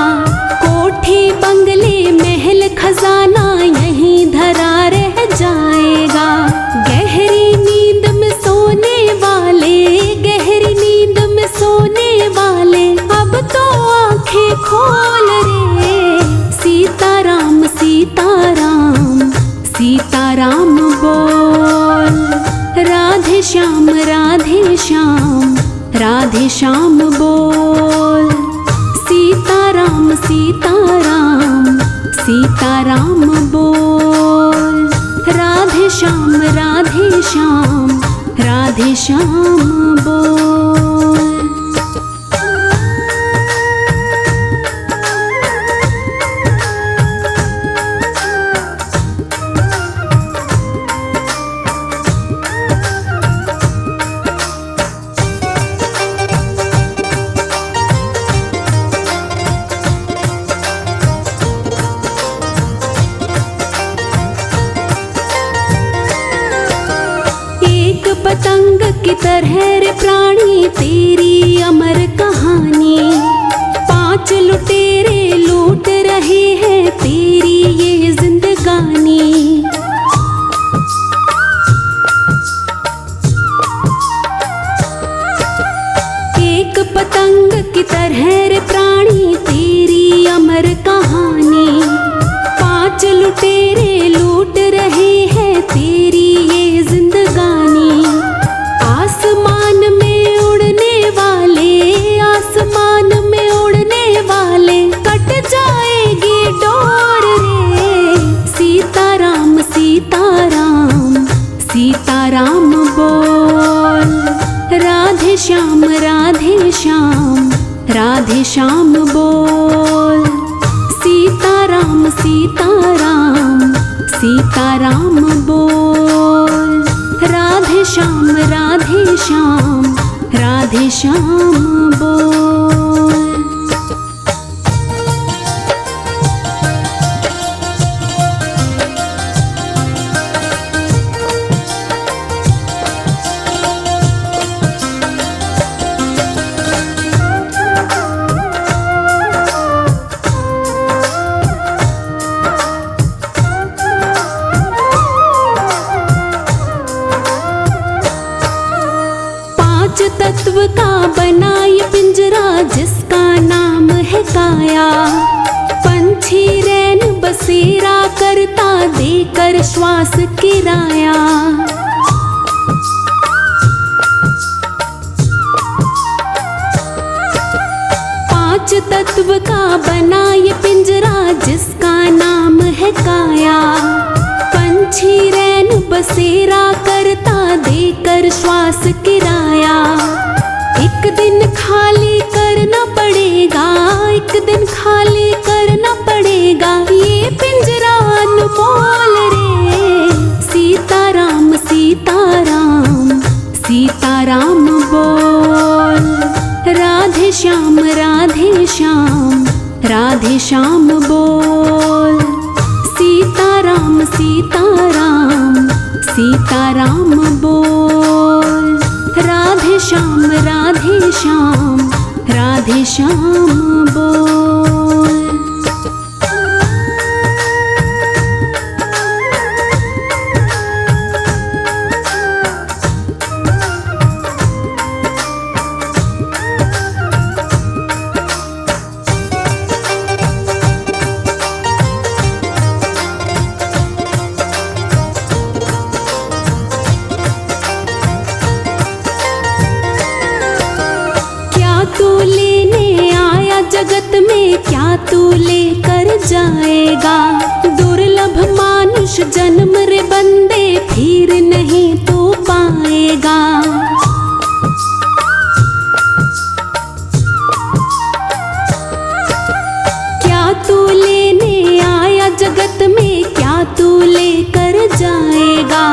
राधे श्याम बोल। सीताराम सीताराम सीताराम बोल। राधे श्याम राधे श्याम राधे श्याम बोल। पतंग की तरह रे प्राणी तेरी अमर कहानी। 5 लुटेरे लूट रहे हैं तेरी ये जिंदगानी। एक पतंग की तरह रे प्राणी तेरी अमर कहानी। 5 लुटेरे लूट रहे हैं तेरी ये जिंदगानी। आसमान में उड़ने वाले कट जाएगी डोर रे। सीताराम सीताराम सीताराम बोल। राधे श्याम राधे श्याम राधे श्याम बोल। सीताराम सीताराम सीताराम बोल। राधे श्याम राधे श्याम राधे श्याम बोल। तत्व का बना ये पिंजरा जिसका नाम है काया। पंछी रैन बसेरा करता देकर श्वास किराया। 5 तत्व का बना ये पिंजरा जिसका नाम है काया। पंछी रैन बसेरा करता देकर श्वास किराया। एक दिन खाली करना पड़ेगा, एक दिन खाली करना पड़ेगा ये पिंजरा अनमोल रे। सीताराम सीताराम सीताराम बोल। राधे श्याम राधे श्याम राधे श्याम बोल। सीताराम सीताराम सीताराम बोल। राधे श्याम राधे श्याम राधे श्याम बोल। तू लेने आया जगत में क्या तू लेकर जाएगा। दुर्लभ मानुष जन्म रे बंदे फिर नहीं तू पाएगा। क्या तू लेने आया जगत में क्या तू लेकर जाएगा।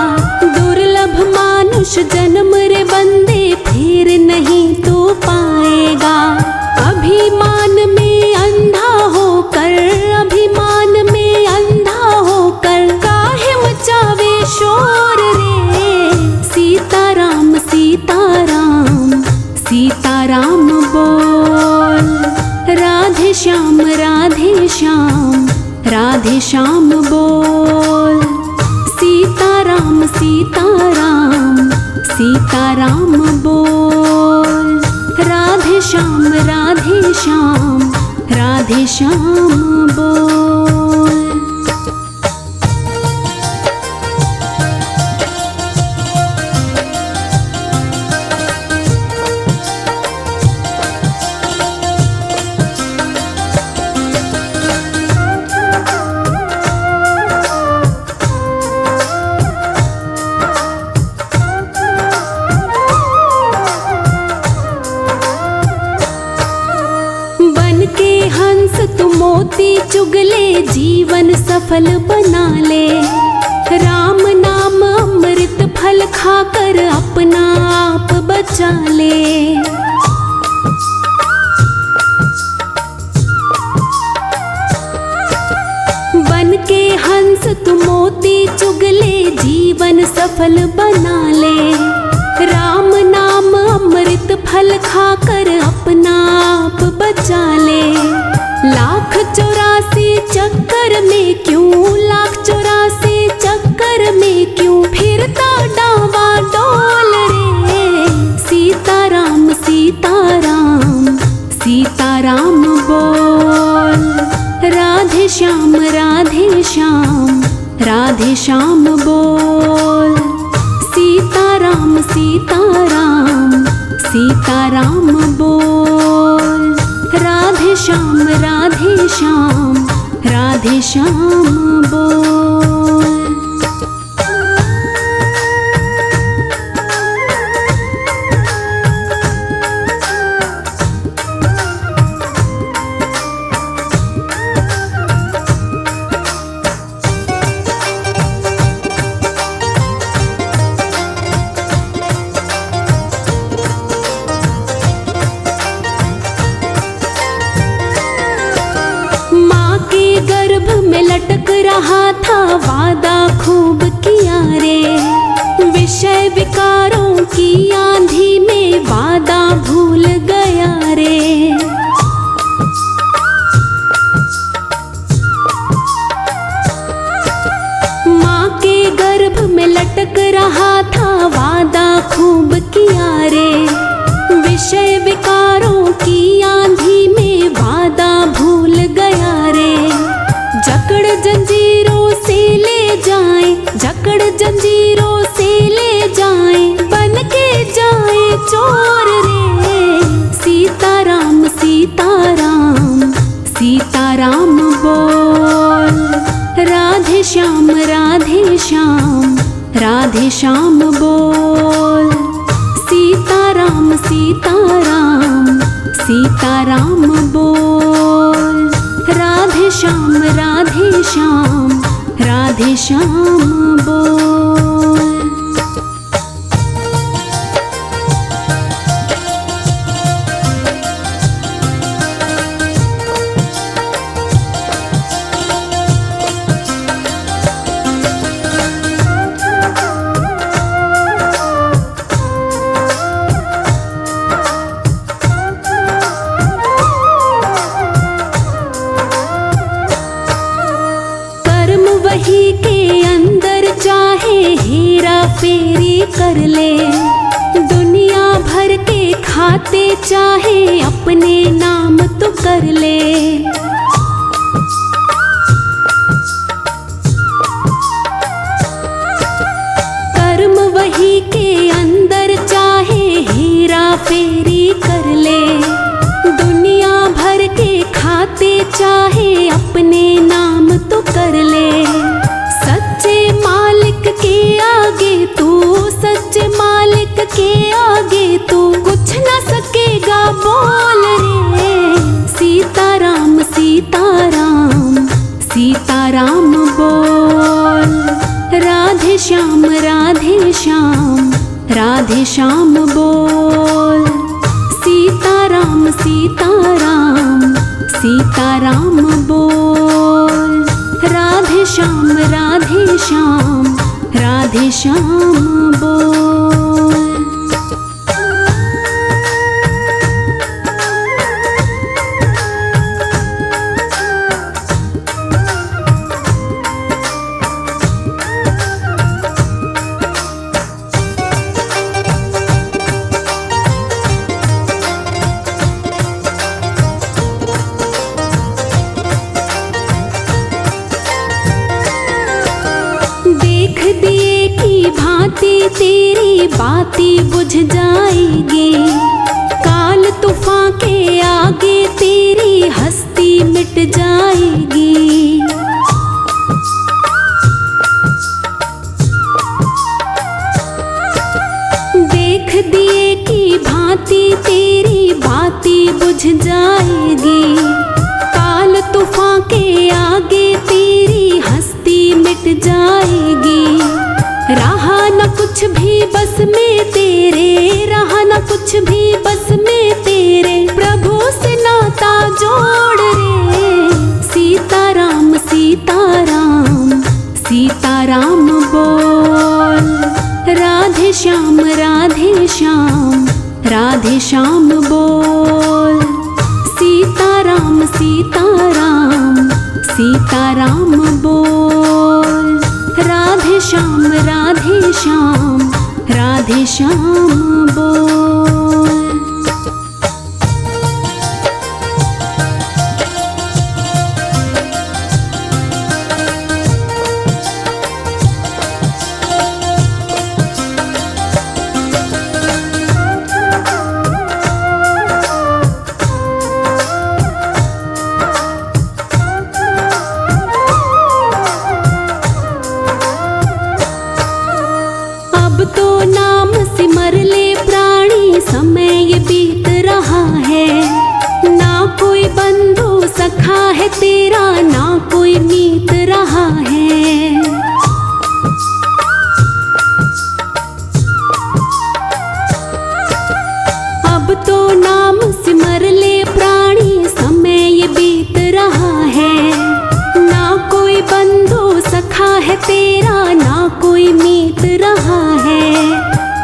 दुर्लभ मानुष जन्म रे बंदे फिर नहीं तू पाएगा। अभिमान में अंधा होकर, अभिमान में अंधा होकर काहे मचावे शोर रे। सीताराम सीताराम सीताराम बोल। राधे श्याम राधे श्याम राधे श्याम बोल। सीताराम सीताराम सीताराम बोल। राधे श्याम राधे श्याम राधे श्याम बोल। मोती चुगले जीवन सफल बना ले। राम नाम अमृत फल खाकर अपना आप बचा ले। बन के हंस तू मोती चुगले जीवन सफल बना ले। राम नाम अमृत फल खाकर अपना आप बचा ले। लाख 84 चक्कर में क्यों, लाख 84 चक्कर में क्यों फिरता डावा डोल रे। सीताराम सीताराम सीताराम बोल। राधे श्याम राधे श्याम राधे श्याम बोल। सीताराम सीताराम सीताराम बोल। राधे श्याम राधे श्याम राधे श्याम बोल। गर्भ में लटक रहा था वादा खूब किया रे। विषय विकारों की आंधी में वादा भूल गया रे। माँ के गर्भ में लटक रहा था वादा खूब किया रे। विषय विकारों की आंधी में वादा भूल गया रे। जकड़ जंजीरों से ले जाए, जकड़ जंजीरों से ले जाए, बन के जाए चोर रे। सीताराम सीताराम सीताराम बोल। राधे श्याम राधे श्याम राधे श्याम बोल। सीताराम सीताराम सीताराम बोल। राधे श्याम राधे श्याम राधे श्याम बोल। वही के अंदर चाहे हेरा फेरी कर ले। दुनिया भर के खाते चाहे अपने नाम तो कर ले। कर्म वही के अंदर चाहे हेरा फेरी कर ले। दुनिया भर के खाते चाहे अपने नाम तो कर ले। सच्चे मालिक के आगे तू, सच्चे मालिक के आगे तू कुछ न सकेगा बोल रे। सीताराम सीताराम सीताराम बोल। राधे श्याम राधे श्याम राधे श्याम बोल। सीताराम सीताराम सीताराम बोल। राधे श्याम राधे श्याम राधे श्याम बोल। भांति तेरी बातें बुझ जाएगी। काल तूफान के आगे तेरी हस्ती मिट जाएगी। देख दिए की भांति तेरी बातें बुझ जाएगी। काल तूफान जाएगी। रहा न कुछ भी बस में तेरे, रहा न कुछ भी बस में तेरे, प्रभु से नाता जोड़ रे। सीताराम सीताराम सीताराम बोल, राधे श्याम राधे श्याम राधे श्याम बोल। सीताराम सीताराम सीताराम बोल, राधे श्याम राधे श्याम राधे श्याम बोल। समय ये बीत रहा है, ना कोई बंधु सखा है तेरा, ना कोई मीत रहा है। अब तो नाम सिमर ले प्राणी, समय ये बीत रहा है, ना कोई बंधु सखा है तेरा, ना कोई मीत रहा है।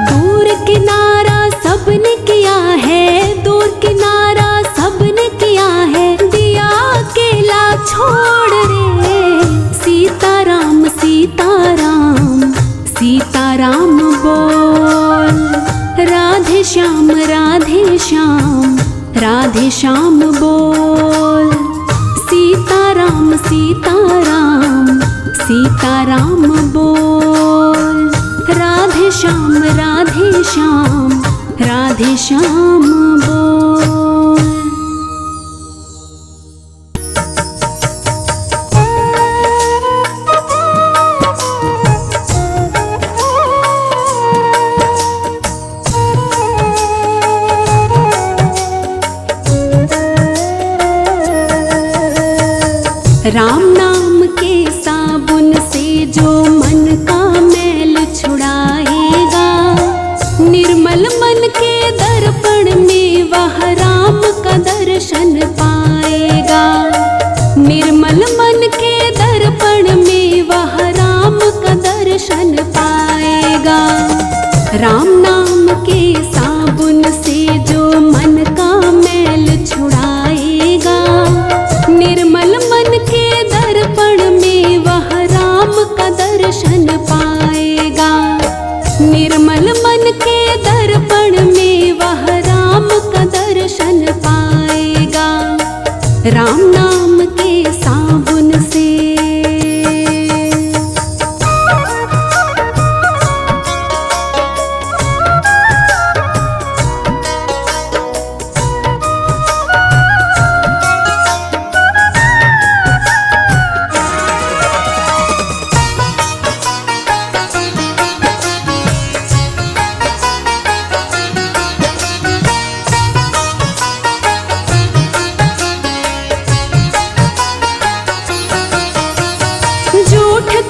दूर किनारा सबने किया है, दूर किनारा सबने किया है, दिया अकेला छोड़ रे। सीताराम सीताराम सीताराम बोल, राधे श्याम राधे श्याम राधे श्याम बोल। सीताराम सीताराम सीताराम बोल, राधे श्याम राधे श्याम राधे श्याम बोल। राम नाम के साबुन से जो मन का मैल छुड़ाएगा, निर्मल मन के दर्पण में वह राम का दर्शन पाएगा। निर्मल मन के दर्पण में वह राम का दर्शन पाएगा। राम नाम के साबुन से जो मन का मैल छुड़ाएगा, निर्मल मन के दर्पण में वह राम का दर्शन पाएगा। निर्मल मन के दर्पण में वह राम का दर्शन पाएगा। राम नाम के साबुन से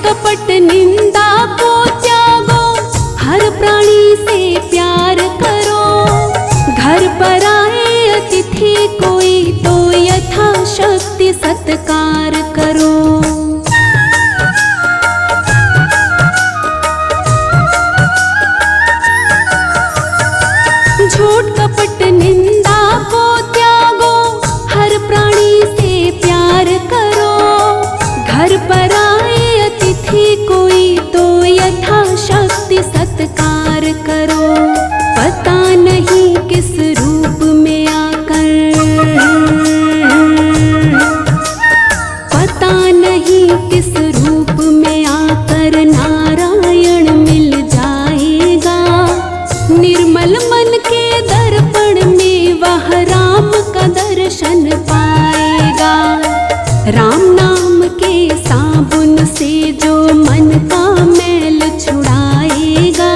कपट निंदा को त्यागो, हर प्राणी से प्यार करो। घर पर आए अतिथि कोई तो यथाशक्ति सत्कार करो। झूठ कपट निंदा को त्यागो, हर प्राणी से प्यार करो। घर पर कोई तो यथाशक्ति सत्कार करो। पता नहीं किस रूप में आकर, पता नहीं किस रूप में आकर नारायण मिल जाएगा। निर्मल मन के दर्पण में वह राम का दर्शन पाएगा। राम नाम के साबुन से जो मन का मैल छुड़ाएगा,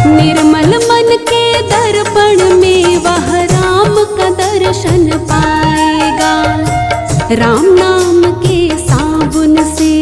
निर्मल मन के दर्पण में वह राम का दर्शन पाएगा। राम नाम के साबुन से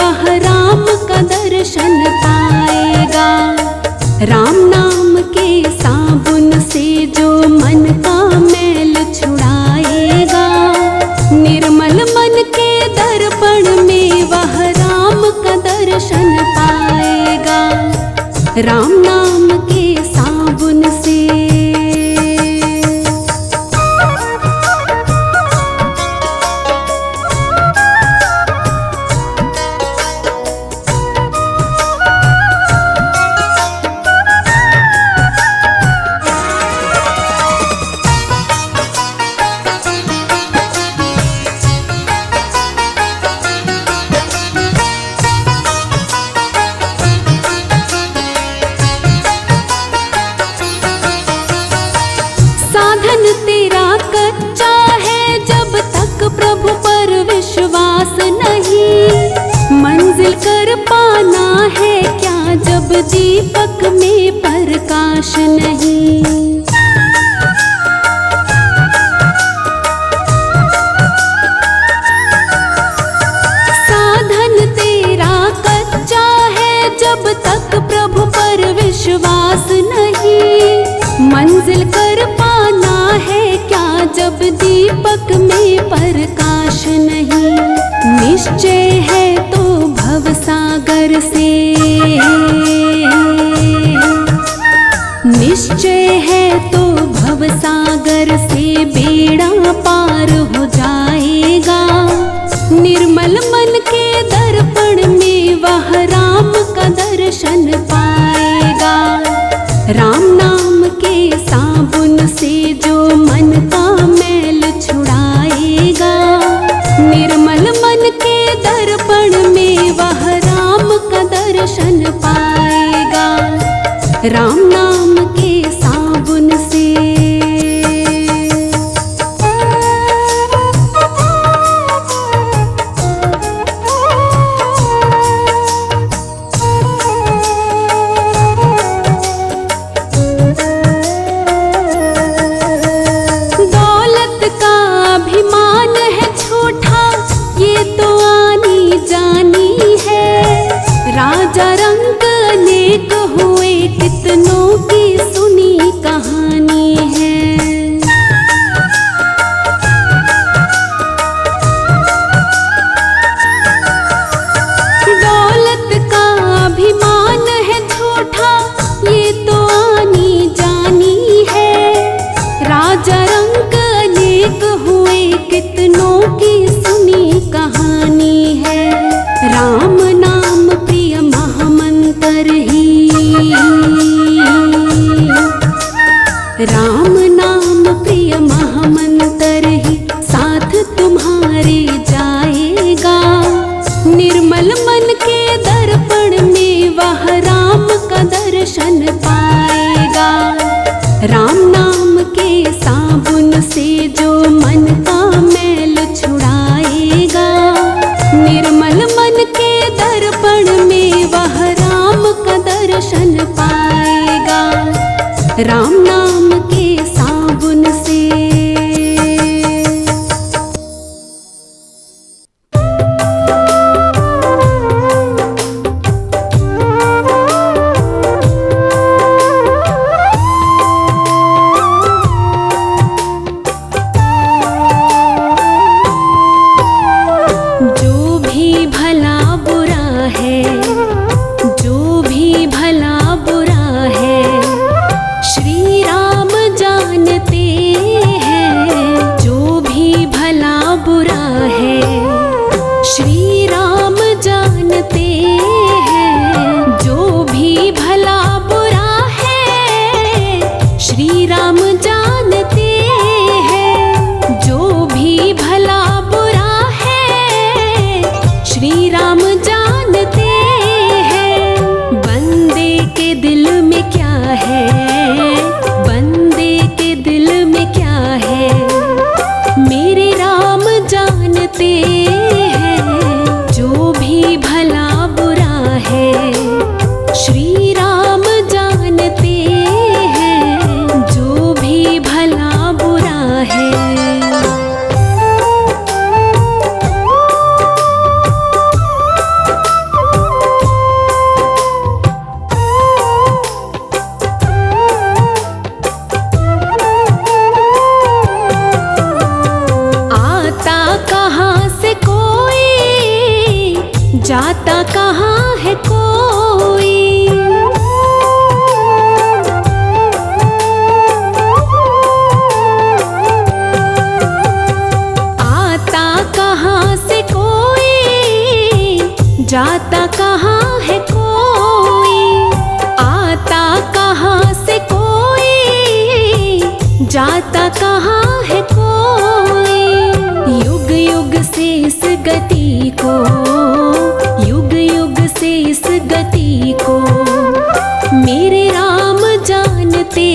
वह राम का दर्शन पाएगा। राम नाम के साबुन से जो मन का मैल छुड़ाएगा, निर्मल मन के दर्पण में वह राम का दर्शन पाएगा। राम नाम के साबुन से। साधन तेरा कच्चा है जब तक प्रभु पर विश्वास नहीं, मंजिल कर पाना है क्या जब दीपक में प्रकाश नहीं। साधन तेरा कच्चा है जब तक प्रभु पर विश्वास नहीं, मंजिल कर पाना है क्या जब दीपक में प्रकाश नहीं। निश्चय है तो भवसागर से, निश्चय है तो भवसागर से बेड़ा पार हो जाएगा। निर्मल मन के दर्पण में वह राम का दर्शन पाएगा। राम नाम के साबुन से जो मन का मैल छुड़ाएगा, निर्मल मन के दर्पण में वह राम का दर्शन पाएगा। राम नाम के साबुन से। राजा रंग अनेक हुए कितनों जाता कहाँ है कोई। आता कहाँ से कोई, जाता कहाँ है कोई। आता कहाँ से कोई, जाता कहाँ है कोई। युग युग से इस गति को, युग युग से इस गति को मेरे राम जानते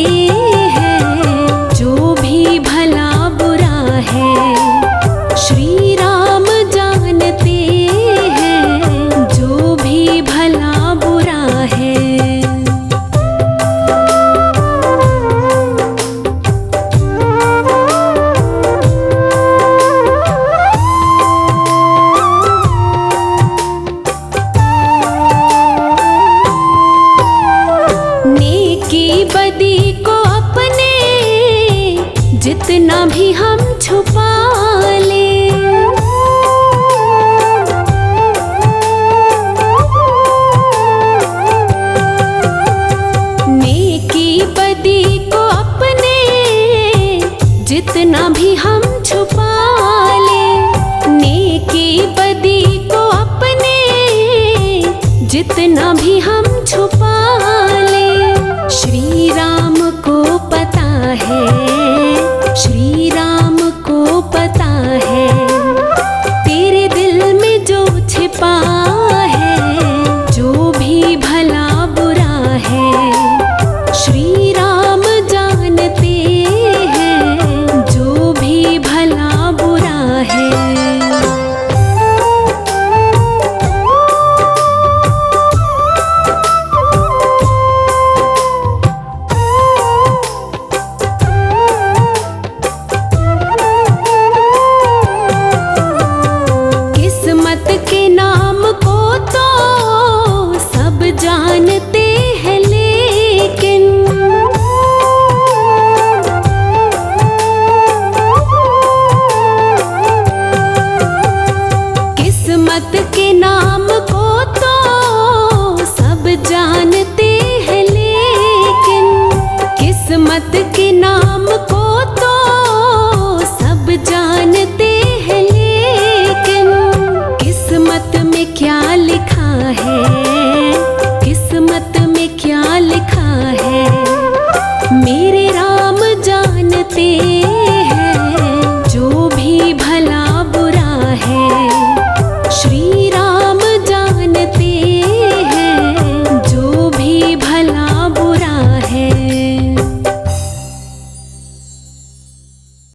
हैं। जो भी भला बुरा है श्री राम जानते हैं। जो भी भला बुरा है। बदी को अपने जितना भी हम छुपा ले, नेकी बदी को अपने जितना भी हम छुपा ले। नेकी बदी को अपने जितना भी हम छुपा ले। श्री राम को पता है, श्री राम को पता है तेरे दिल में जो छिपा है। जो भी भला बुरा है श्री राम जानते हैं। जो भी भला बुरा है। के नाम को तो सब जानते हैं, लेकिन किस्मत के नाम को तो सब जानते हैं, लेकिन किस्मत के नाम को तो सब जानते हैं, लेकिन किस्मत में क्या लिखा है, किस्मत में क्या लिखा है मेरे राम जानते हैं। जो भी भला